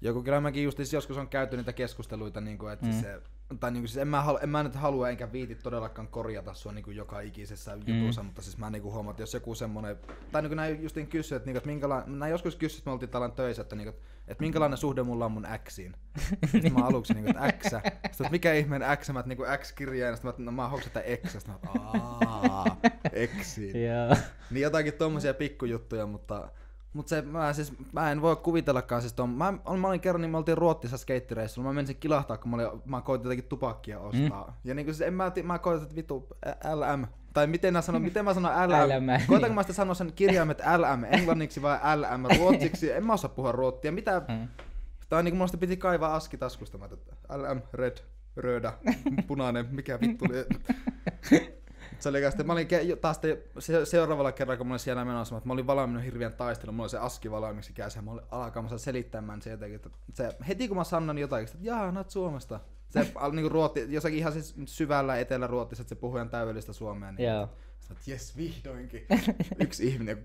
Joku kyllä mäkin just joskus on käyty niitä keskusteluita, niinku, että se, tai niinku, siis en mä nyt halua enkä viiti todellakaan korjata sua niinku joka ikisessä jutussa, mutta siis mä niinku huomaan, että jos joku semmonen, tai niinku näin justiin kysyy, että niinku, näin joskus kysyt, että me oltiin tällainen töissä, että niinku, että minkälainen suhde mulla on munXiin. Sitten mä aluksi niinku, että X. Sitten että mikä ihmeen X, mä niinku X-kirjain, sitten mä hoksin, että X, sitten mäXiin. Niin jotakin tommosia pikkujuttuja, mutta se, mä en voi kuvitellakaan siis mä olin kerran, niin me oltiin Ruotsissa skeittireissulla, mä menisin kilahtaa, kun mä koitin jotenkin tupakkia ostaa. Ja niinku siis mä koitin, että vitu LM, tai miten mä sanon LM. Koitanko mä sitten sanoa sen kirjaimet LM englanniksi vai LM ruotsiksi, en mä osaa puhua ruottia, mitä. Tai niinku mulla piti kaivaa aski taskusta, mä LM, red, röda, punainen, mikä vittu oli. Se oli mä olin taas seuraavalla kerralla, kun mä olin siellä menossa, että mä olin valmiinut hirveän taistelun, mulla oli se aski valmiiksi kädessä, mä olin alkamassa selittämään se jotenkin, että se, heti kun mä sanon jotakin, että jaa, näet Suomesta. Se niinku ruotti, jossakin ihan siis syvällä Etelä-Ruotsissa, että se puhui ihan täydellistä suomea. Niin, että jes, vihdoinkin. Yksi ihminen,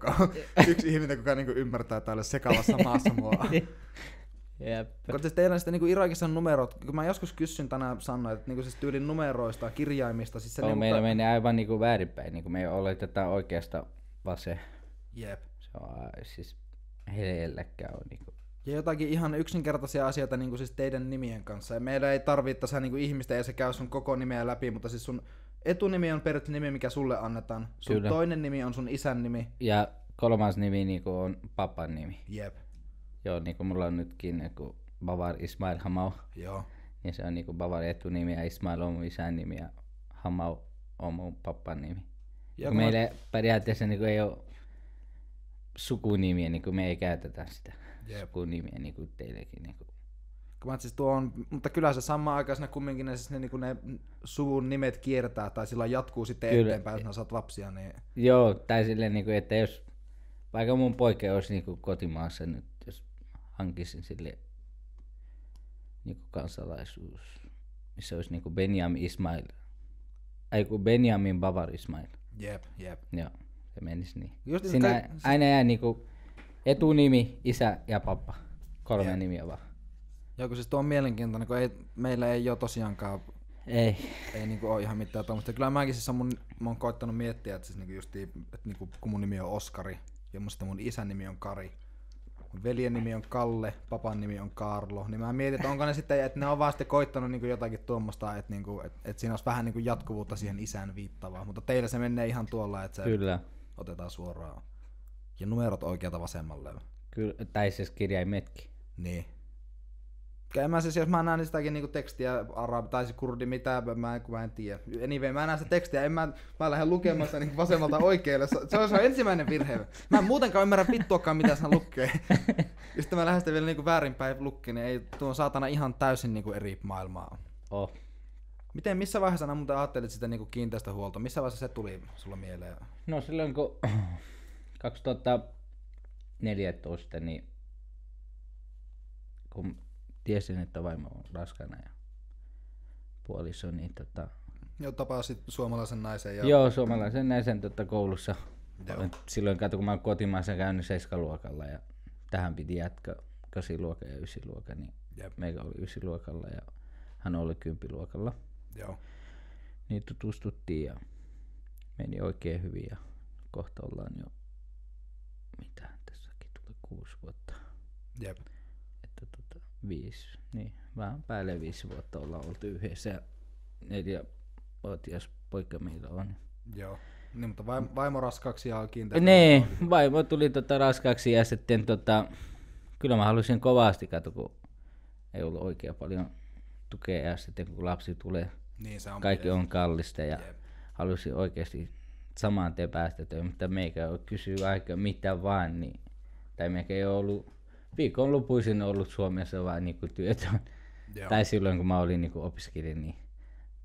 joka niinku ymmärtää täällä sekavassa maassa mua. Kun siis teillä sitten niinku Irakissa on numerot, kun mä joskus kysyn tänään sanoin, että niinku siis tyylin numeroista, kirjaimista. Siis se niinku meillä menee aivan niinku väärinpäin, niinku me oletetaan oikeasta vasen. Jep. Se on siis heillekäkään on niinku. Ja jotakin ihan yksinkertaisia asioita niinku siis teidän nimien kanssa. Ja meillä ei tarvittaisi niinku ihmistä ja se käy sun koko nimeä läpi, mutta siis sun etunimi on periaatteessa nimi, mikä sulle annetaan. Sun kyllä. Toinen nimi on sun isän nimi. Ja kolmas nimi niinku on papan nimi. Jep. Joo, niinku mulla on nytkin niinku Bauer Ismail Hamau. Joo. Ja se on niinku Bauer etunimi ja Ismail on mun isän nimi ja Hamau on mun pappan nimi. Ja meillä periaatteessa niinku ei ole sukunimiä, niinku me ei käytetä sitä sukunimiä niinku teillekin. Niinku. Siis mutta kyllä se samaan aikaisena kumminkin ne suvun nimet kiertää tai sillä jatkuu sitten kyllä. Eteenpäin, jos saat lapsia. Niin... Joo, tai silleen, niinku, että jos vaikka mun poika olisi niinku kotimaassa nyt, jos hankisin sille niinku kansalaisuus, missä olisi niinku Benjamin Ismail. Ei kun Benjamin Bavar Ismail. Jep. Joo, se menisi niin. Just niin, Siinä aina jää niinku etunimi, isä ja pappa. 3 nimiä vaan. Joo, kun siis tuo on mielenkiintoinen, kun meillä ei ole tosiaankaan Ei. niinku ole ihan mitään tuommoista. Kyllä mäkin siis mä oon koittanut miettiä, että siis niinku justiin, että niinku, kun mun nimi on Oskari ja mun isän nimi on Kari, mun veljen nimi on Kalle, papan nimi on Karlo, niin mä mietin, että onko ne sitten, että ne on vaan sitten koittanut niinku jotakin tuommoista, että niinku, et siinä olisi vähän niinku jatkuvuutta siihen isään viittavaa, mutta teillä se menee ihan tuolla, että se Kyllä. otetaan suoraan. Ja numerot oikealta vasemmalle. Kyllä, tai siis kirjaimetkin. Niin. En mä siis, jos mä näen sitäkin niinku tekstiä, arabi tai se kurdi, mitä, mä en tiedä. Anyway, mä näen sitä tekstiä, mä lähden lukemaan sitä niinku vasemmalta oikealle. Se on ensimmäinen virhe. Mä en muutenkaan ymmärrä vittuakaan, mitä siinä lukee. Ja sitten mä lähden sitä vielä niinku väärinpäin lukkiin, niin ei tuo saatana ihan täysin niinku eri maailmaa. Oh. Missä vaiheessa sä muuten ajattelit sitä niinku kiinteistöhuoltoa? Missä vaiheessa se tuli sulla mieleen? No silloin kun 2014, niin kun tiesin, että vaimo on raskana ja puoliso, niin Joo, tapasit suomalaisen naisen. Ja... Joo, suomalaisen naisen koulussa. Joo. Silloin kun mä oon kotimaassa käynyt 7-luokalla ja tähän piti jatkaa 8-luokan ja 9-luokan, niin meikä oli 9-luokalla ja hän oli 10-luokalla. Joo. Niin tutustuttiin ja meni oikein hyvin ja kohta ollaan jo, mitä tässäkin tulee 6 vuotta. Jep. Että 5, niin vähän päälle 5 vuotta ollaan oltu yhdessä ja 4-vuotias poika meillä on. Joo. Niin, mutta vaimo raskaaksi ja kiinteästi. Nee, vaimo tuli raskaaksi ja sitten kyllä mä halusin kovasti kun ei ollut oikein paljon tukea ja sitten kun lapsi tulee, niin, se on kaikki on kallista ja halusin oikeasti saman tien päästä töihin, mutta meikä on kysyä aika mitä vaan, niin, tai meikä ei ole ollut viikonlopuisin ollut Suomessa vaan niinku työtä. Tai silloin kun mä olin niinku opiskelin, niin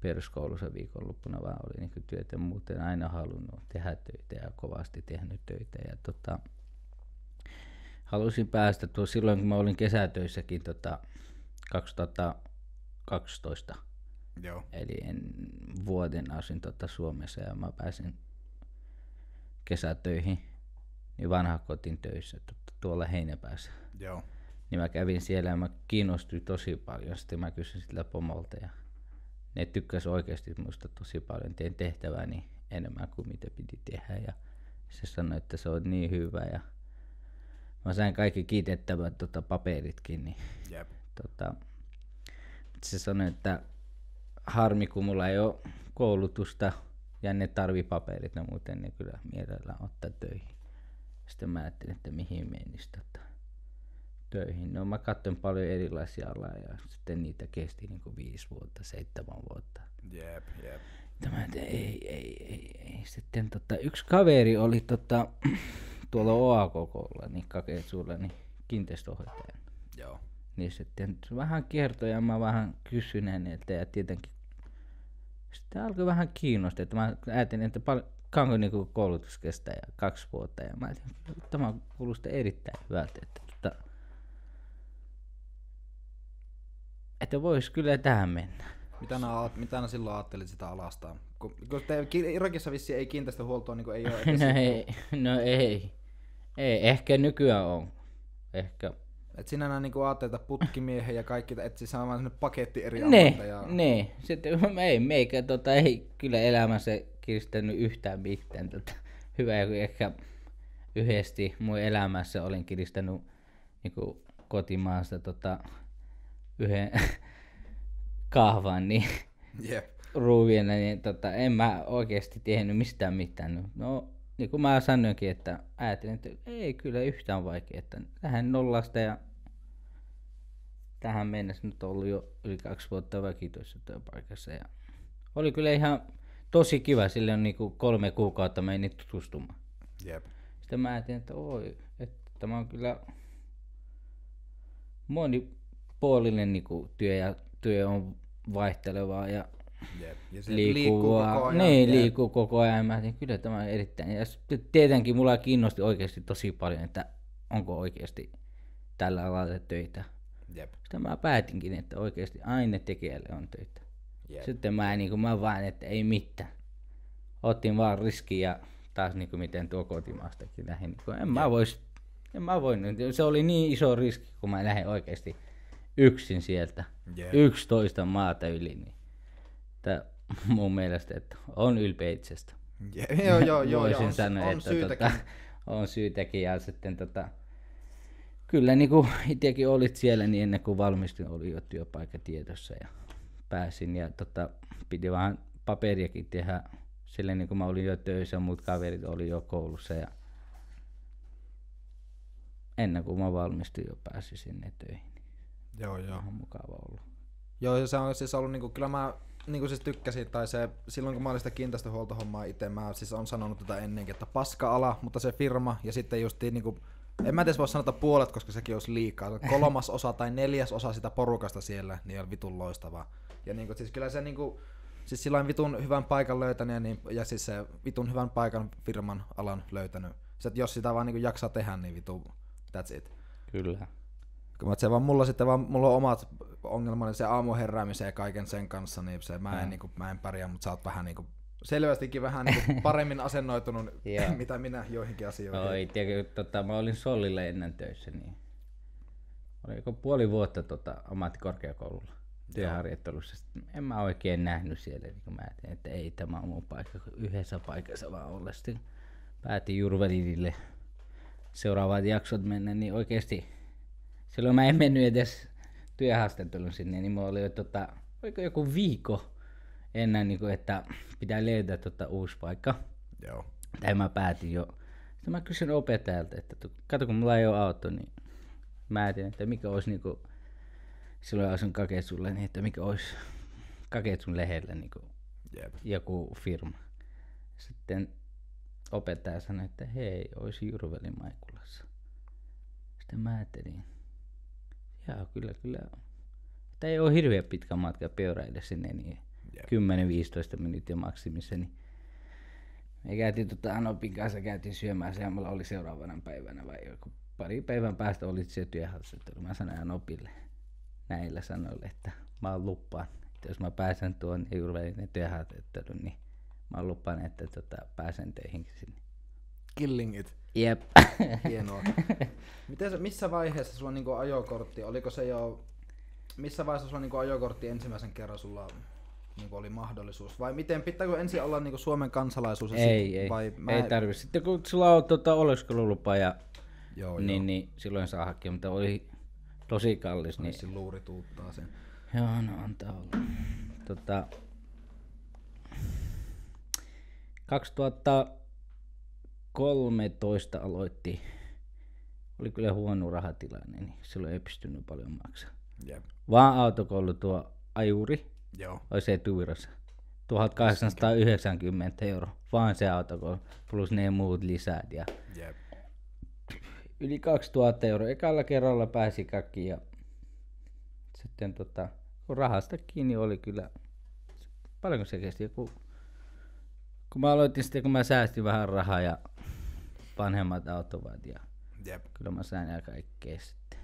peruskoulussa viikonloppuna vaan oli niinku työtä, muuten aina halunnut tehdä töitä ja kovasti tehnyt töitä. Ja halusin päästä silloin kun mä olin kesätöissäkin 2012. Joo. Eli vuoden asin Suomessa ja mä pääsin kesätöihin, niin vanha kotin töissä tuolla Heinäpäässä. Joo. Niin mä kävin siellä ja mä kiinnostuin tosi paljon. Sitten mä kysyin sillä pomolta ja ne tykkäs oikeasti musta tosi paljon. Tein tehtäväni enemmän kuin mitä piti tehdä ja se sanoi, että se on niin hyvä ja mä sain kaikki kiitettävät paperitkin. Niin, Jep. se sanoi, että harmi kun mulla ei ole koulutusta ja ne tarvii paperit, no muuten ne kyllä mielellään ottaa töihin. Sitten mä ajattelin, että mihin menisi töihin. No mä katsoin paljon erilaisia aloja ja sitten niitä kesti niin kuin 5 vuotta, 7 vuotta. Jep. Mä ajattelin, ei. Sitten yksi kaveri oli tuolla OAK:lla, niin Kakesuulla, niin kiinteistöhoitajan. Joo. Niin sitten vähän kiertoi ja mä vähän kysyin häneltä ja tietenkin sitten alkoi vähän kiinnostaa, että mä ajattelin, että kauanko niinku koulutus kestää ja 2 vuotta ja mä ajattelin, että tämä kuulostaa erittäin hyvältä, että vois kyllä tähän mennä. Mitä nää silloin ajattelit sitä alasta? Kun Irakissa vissiin ei kiinteistöhuoltoa niin ei ole. No ei, ehkä nykyään on. Ehkä. Et sinä nää niinku ajattelet, että putkimiehen ja kaikki, että siis on vaan sellainen paketti eri ammatteja. Ne. Sitten ei meikä ei kyllä elämässä kiristänyt yhtään mitään. Hyvä, kun ehkä yhdesti mun elämässä olin kiristänyt niinku kotimaasta yhden kahvan niin ruuviena, niin en mä oikeesti tehnyt mistään mitään. No, niin kuin mä sanoinkin, että ajattelin, että ei kyllä yhtään vaikea, että tähän nollasta ja tähän mennessä nyt on ollut jo yli 2 vuotta vakituisessa työpaikassa ja oli kyllä ihan tosi kiva, silloin niin kuin 3 kuukautta menin tutustumaan. Jep. Sitten mä ajattelin, että että tämä on kyllä monipuolinen niin kuin työ on vaihtelevaa ja liikkuu koko ajan. Niin, liikkuu koko ajan. Mä ajattelin, kyllä tämä on erittäin. Ja tietenkin mulla kiinnosti oikeasti tosi paljon, että onko oikeasti tällä alalla töitä. Jep. Sitten mä päätinkin, että oikeasti aina tekijälle on töitä. Jep. Sitten mä vaan, että ei mitään. Otin vaan riski ja taas miten tuo kotimaastakin lähdin. En mä voinut. Se oli niin iso riski, kun mä lähdin oikeasti yksin sieltä. 11 maata yli. Niin. Mun mielestä, että on ylpeä itsestä. Joo. Voisin sanoa, on että syytäkin. on syytäkin. Ja sitten kyllä niin itsekin olit siellä, niin ennen kuin valmistuin, oli jo työpaikka tiedossa ja pääsin. Ja piti vähän paperiakin tehdä. Silleen niin kuin mä olin jo töissä, muut kaverit oli jo koulussa. Ja ennen kuin mä valmistuin, jo pääsin sinne töihin. Joo. On mukava ollut. Joo, se on siis ollut niinku, kyllä mä niinku siis tykkäsin, tai se, silloin kun mä olin sitä kiinteistöhuoltohommaa itse, mä siis on sanonut tätä ennenkin, että paska-ala, mutta se firma, ja sitten justiin niinku, en mä edes voi sanota puolet, koska sekin olisi liikaa, 1/3 tai 1/4 sitä porukasta siellä, niin on vitun loistavaa. Ja niinku, siis kyllä se niinku, siis silloin vitun hyvän paikan löytänyt, niin, ja siis se vitun hyvän paikan firman alan löytänyt. Se, jos sitä vaan niinku jaksaa tehdä, niin vitu, that's it. Kyllä. Se vaan mulla on omat ongelmani se aamuheräämisen ja kaiken sen kanssa, niin se mä en pärjää, mutta sä oot vähän niinku selvästikin vähän niinku paremmin asennoitunut mitä minä joihinkin asioihin. Ei tiedä, mä olin Sollille ennen töissä, niin oliko puoli vuotta ammattikorkeakoululla työharjoittelussa. En mä oikein nähnyt siellä, niin mä ajattelin, että ei tämä on mun paikka, yhdessä paikassa vaan olla. Sitten päätin Jurvelille seuraavat jaksot mennä, niin oikeesti silloin mä en mennyt edes työhaastattelun sinne, niin mulla oli jo oliko joku viikko ennen, niin kuin, että pitää löytää uusi paikka. Joo. Tai mä päätin jo. Sitten mä kysyin opettajalta, että kato kun mulla ei ole auto, niin mä ajattelin, että mikä olisi niinku, silloin asun Kaketsulla, niin että mikä olisi Kaketsun lähellä niinku joku firma. Sitten opettaja sanoi, että hei, olisi Jurvelin Maikulassa. Sitten mä ajattelin, jaa kyllä, että ei ole hirveän pitkä matka pyöräillä sinne, niin 10-15 minuuttia maksimissa. Niin me käytiin Anopin kanssa syömään se ja mulla oli seuraavana päivänä vai joku pari päivän päästä olit se työhaastattelu. Mä sanoin Anopille näillä sanoilla, että mä lupaan, että jos mä pääsen tuon Jurvelin työhaastatteluun, niin mä lupaan, että pääsen töihin sinne. Killing it. Jep. Hienoa. Missä vaiheessa sulla on niinku ajokortti? Oliko se jo, missä vaiheessa sulla on niinku ajokortti ensimmäisen kerran sulla niinku oli mahdollisuus? Vai miten, pitääkö ensin olla niinku Suomen kansalaisuus? Ei tarvi. Sitten kun sulla on oleskelulupa ja niin silloin saa hakea, mutta oli tosi kallis. Niin luuri tuuttaa sen. Joo, no antaa olla. 2013 aloitti. Oli kyllä huono rahatilanne, niin silloin ei pystynyt paljon maksaa. Jep. Vaan autokoulu tuo ajuri olisi etuvirassa. 1890 €. Vaan se autokoulu plus ne muut lisät. Ja yli 2000 €. Ekalla kerralla pääsi kaikki ja sitten kun rahasta kiinni oli kyllä, paljonko se kesti? Kun mä aloitin sitten, kun mä säästin vähän rahaa ja vanhemmat autovat ja kyllä mä sain ja kaikkea sitten.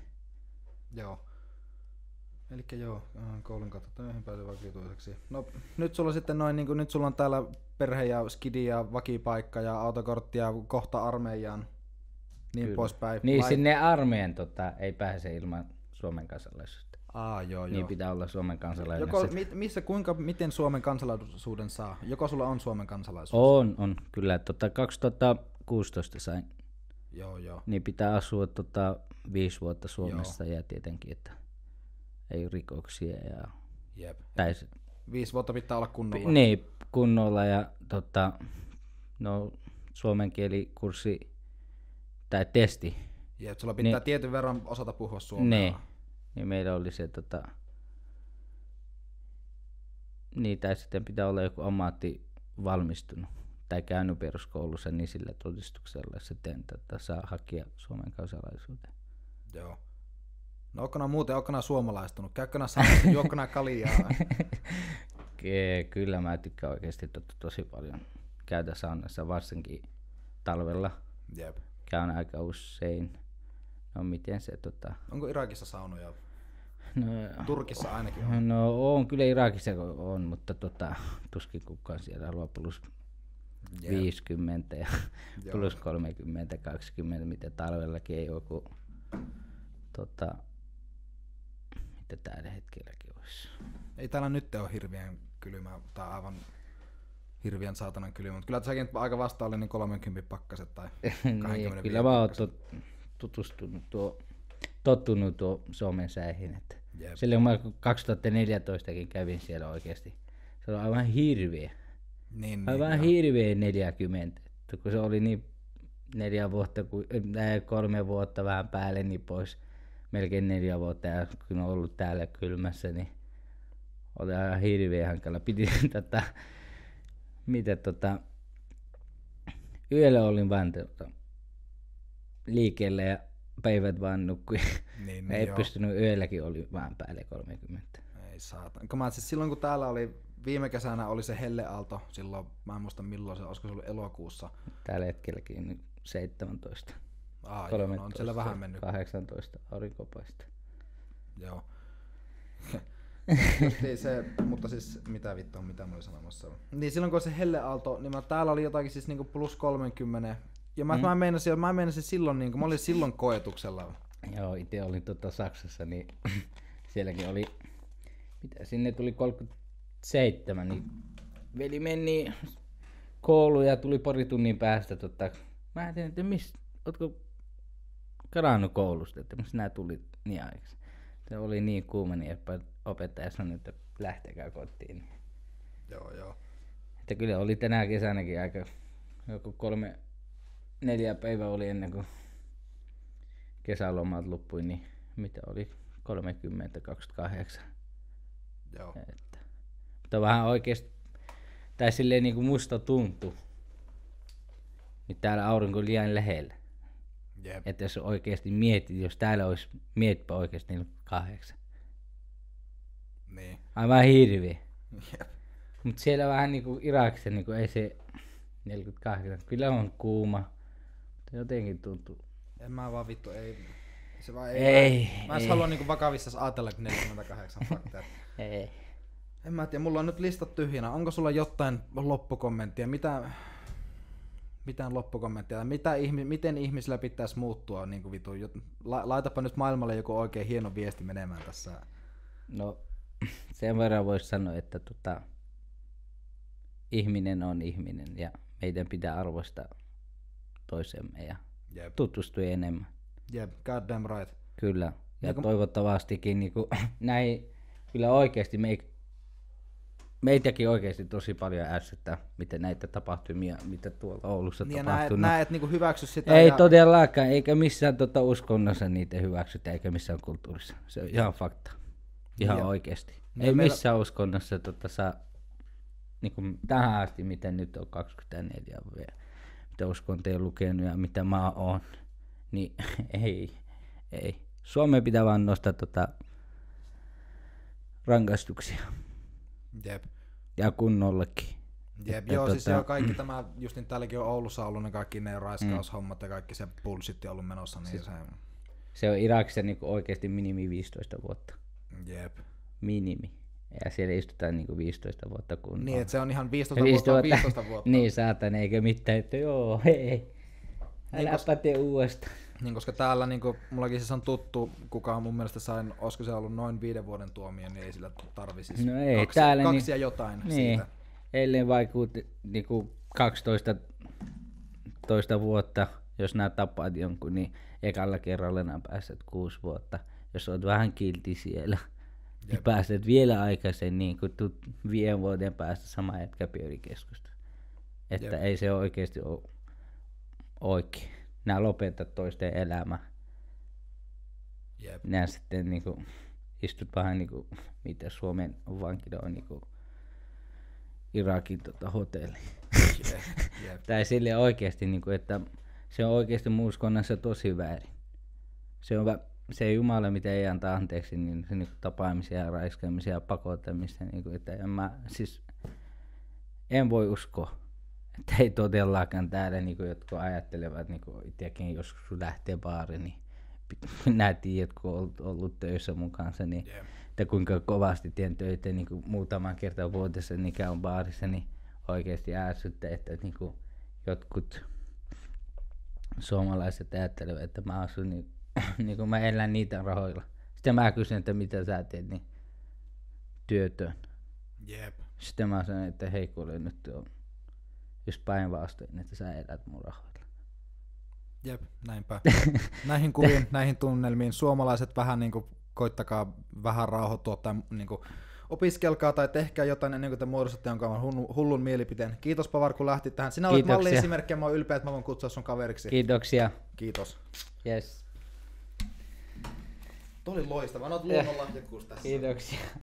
Joo. Elikkä koulun kautta töihin pääsee vakituiseksi. No nyt sulla sitten nyt sulla on täällä perhe ja skidi ja vakipaikka ja autokortti ja kohta armeijaan. Niin kyllä. Poispäin. Niin sinne armeijan ei pääse ilman Suomen kansalaisuutta. Joo. Niin pitää olla Suomen kansalainen. Miten Suomen kansalaisuuden saa? Joko sulla on Suomen kansalaisuus? On kyllä. 2016 sain. Joo. Niin pitää asua 5 vuotta Suomessa ja tietenkin, että ei rikoksia ja 5 vuotta pitää olla kunnolla. Niin, kunnolla ja suomen kielikurssi tai testi. Ja sulla pitää tietyn verran osata puhua suomea. Niin meillä oli se tai sitten pitää olla joku ammatti valmistunut tai käynyt peruskoulussa, niin sillä todistuksella sitten saa hakea Suomen kansalaisuuteen. Joo. No ootko suomalaistunut? Käykö nää saunassa? Juokko nää kaljaa? Kyllä mä tykkään oikeesti tosi paljon käydä saunassa, varsinkin talvella. Jep. Käyn aika usein. No miten se Onko Irakissa saunoja? No, Turkissa ainakin on. no on kyllä Irakissa on, mutta tuskin kukaan siellä haluaa plus 50 ja plus 30, 20, mitä talvellakin ei ole, kun mitä täällä hetkelläkin olisi. Ei täällä nyt ole hirveän kylmää, tai aivan hirveän saatanan kylmä, mutta kyllä säkin aika vasta oli niin 30 pakkaset tai 20. Niin, kyllä mä oon tottunut Suomen säihin. Että silloin kun mä 2014kin kävin siellä oikeesti, se oli aivan hirveä. Aivan hirveä 40, että kun se oli niin 3 vuotta vähän päälle, niin pois melkein 4 vuotta, ja kun on ollut täällä kylmässä, niin oli aivan hirveä hankala. Piti yöllä olin vaan liikkeellä ja päivät vaan nukkui. Niin, ei pystynyt, yölläkin oli vaan päälle 30. Ei saatana. Siis silloin kun täällä oli viime kesänä oli se helleaalto, silloin mä en muista milloin se, olisiko se ollut elokuussa. Tällä hetkelläkin 17. 13, no on siellä vähän mennyt. 18 aurinkopaista. Joo. se, mutta siis mitä vittua, mitä mä olin sanomassa. Niin silloin kun se helleaalto, niin täällä oli jotakin siis niinku plus 30. Ja mä meinasin silloin, niinku, mä olin silloin koetuksella. Joo, itse olin Saksassa, niin sielläkin oli, mitä sinne tuli 37, niin veli meni kouluun ja tuli pari tunnin päästä. Mä ajattelin, että ootko karannut koulusta, että miksi nää tuli niin aikaisesti. Se oli niin kuuma, niin opettaja sanoi, että lähtekää kotiin. Joo. Että kyllä oli tänä kesänäkin aika, joku 3-4 päivää oli ennen kuin kesälomat loppui, niin mitä oli 30-28. Joo. Mutta vähän oikeesti, tai silleen niinku musta tuntui, niin täällä aurinko oli liian lähellä. Jep. Että jos oikeesti mietit, jos täällä olisi mietipä oikeesti niin 8. Niin. Aivan hirveä. Jep. Mut siellä vähän niinku Irakissa niinku ei se 48, kyllä on kuuma, mutta jotenkin tuntuu. En mä vaan vittu, ei. Se vaan ei. Mä en halua niinku vakavissaan ajatella, että 48 faktaa. Ei. En mä tiedä, mulla on nyt listat tyhjänä. Onko sulla jotain loppukommenttia? Mitään loppukommenttia? Miten ihmisillä pitäisi muuttua? Niin kuin vitu, laitapa nyt maailmalle joku oikein hieno viesti menemään tässä. No sen verran voisi sanoa, että ihminen on ihminen ja meidän pitää arvostaa toisemme ja tutustua enemmän. Jep, goddamn right. Kyllä, ja toivottavastikin niinku, näin kyllä oikeasti meitäkin oikeasti tosi paljon ärsyttää, miten näitä tapahtumia, mitä tuolla Oulussa niin tapahtuu. Nää et niinku hyväksy sitä. Ei todellakaan, eikä missään uskonnossa niitä hyväksytä, eikä missään kulttuurissa. Se on ihan fakta. Ihan oikeasti. Ei missään uskonnossa saa, niinku tähän asti, miten nyt on 24 vuotta, mitä uskontoja lukenut ja mitä mä oon, niin ei. Suomeen pitää vaan nostaa rangaistuksia. Jep. Ja kunnollakin. Jep, joo, siis joo, kaikki tämä, just niin täälläkin on Oulussa ollut ne kaikki ne raiskaushommat ja kaikki se bullshit ollut menossa. Niin siis se on Irakissa niinku oikeasti minimi 15 vuotta. Jep. Minimi. Ja siellä istutaan niinku 15 vuotta kunnolla. Niin, että se on ihan 15 vuotta. Niin, saatana, eikä mitään, että joo, hei. Äläpä tee uudestaan. Niin, koska täällä niinku, mullakin siis on tuttu, kuka mun mielestä sain, olisiko se ollut noin 5 vuoden tuomio, niin ei sillä tarvi siis no ei, kaksi ja jotain niin, siitä. Eilen vaikutti niinku 12 vuotta, jos nää tapaat jonkun, niin ekalla kerralla nää pääset 6 vuotta. Jos oot vähän kilti siellä, niin pääset vielä aikaisemmin, niin kun tuut 5 vuoden päästä sama jätkä pyörikeskusta. Että ei se oikeesti ole oikein. Nää lopeta toisten elämä. Jep. Nää sitten niinku istut vähän niinku, mitä Suomen vankila on niinku Irakin hotelli. Jep. Tai silleen oikeesti niinku, että se on oikeesti mun uskonnassa tosi väärin. Se Jumala, mitä ei anta anteeksi, niin se niinku tapaamisia ja raiskaamisia ja pakottamista, niinku, että en voi uskoa. Että ei todellakaan täällä, niinku, jotka ajattelevat, niinku, itsekin jos lähtee baariin, niin minä tiedän, kun olet ollut töissä mun kanssa, niin että kuinka kovasti teen töitä niin kuin muutaman kertaa vuodessa, niin käyn baarissa, niin oikeasti ärsyttää, että niin kuin jotkut suomalaiset ajattelevat, että mä asun niin kuin mä elän niitä rahoilla. Sitten mä kysyn, että mitä sä teet, niin työtön. Jep. Sitten mä sanon, että hei kuule, nyt on just päinvastoin, että sä elät mun rahoilla. Jep, näinpä. Näihin kuviin, näihin tunnelmiin suomalaiset vähän niinku koittakaa vähän rauhoittua tai niinku opiskelkaa tai tehkää jotain ennen kuin te muodostatte jonkun hullun mielipiteen. Kiitos Pavar, kun lähtit tähän. Sinä olet malli-esimerkki ja mä oon ylpeä, että mä voin kutsua sun kaveriksi. Kiitoksia. Kiitos. Yes. Tuo oli loistava. Anot luonnonlahjakkuus tässä. Kiitoksia.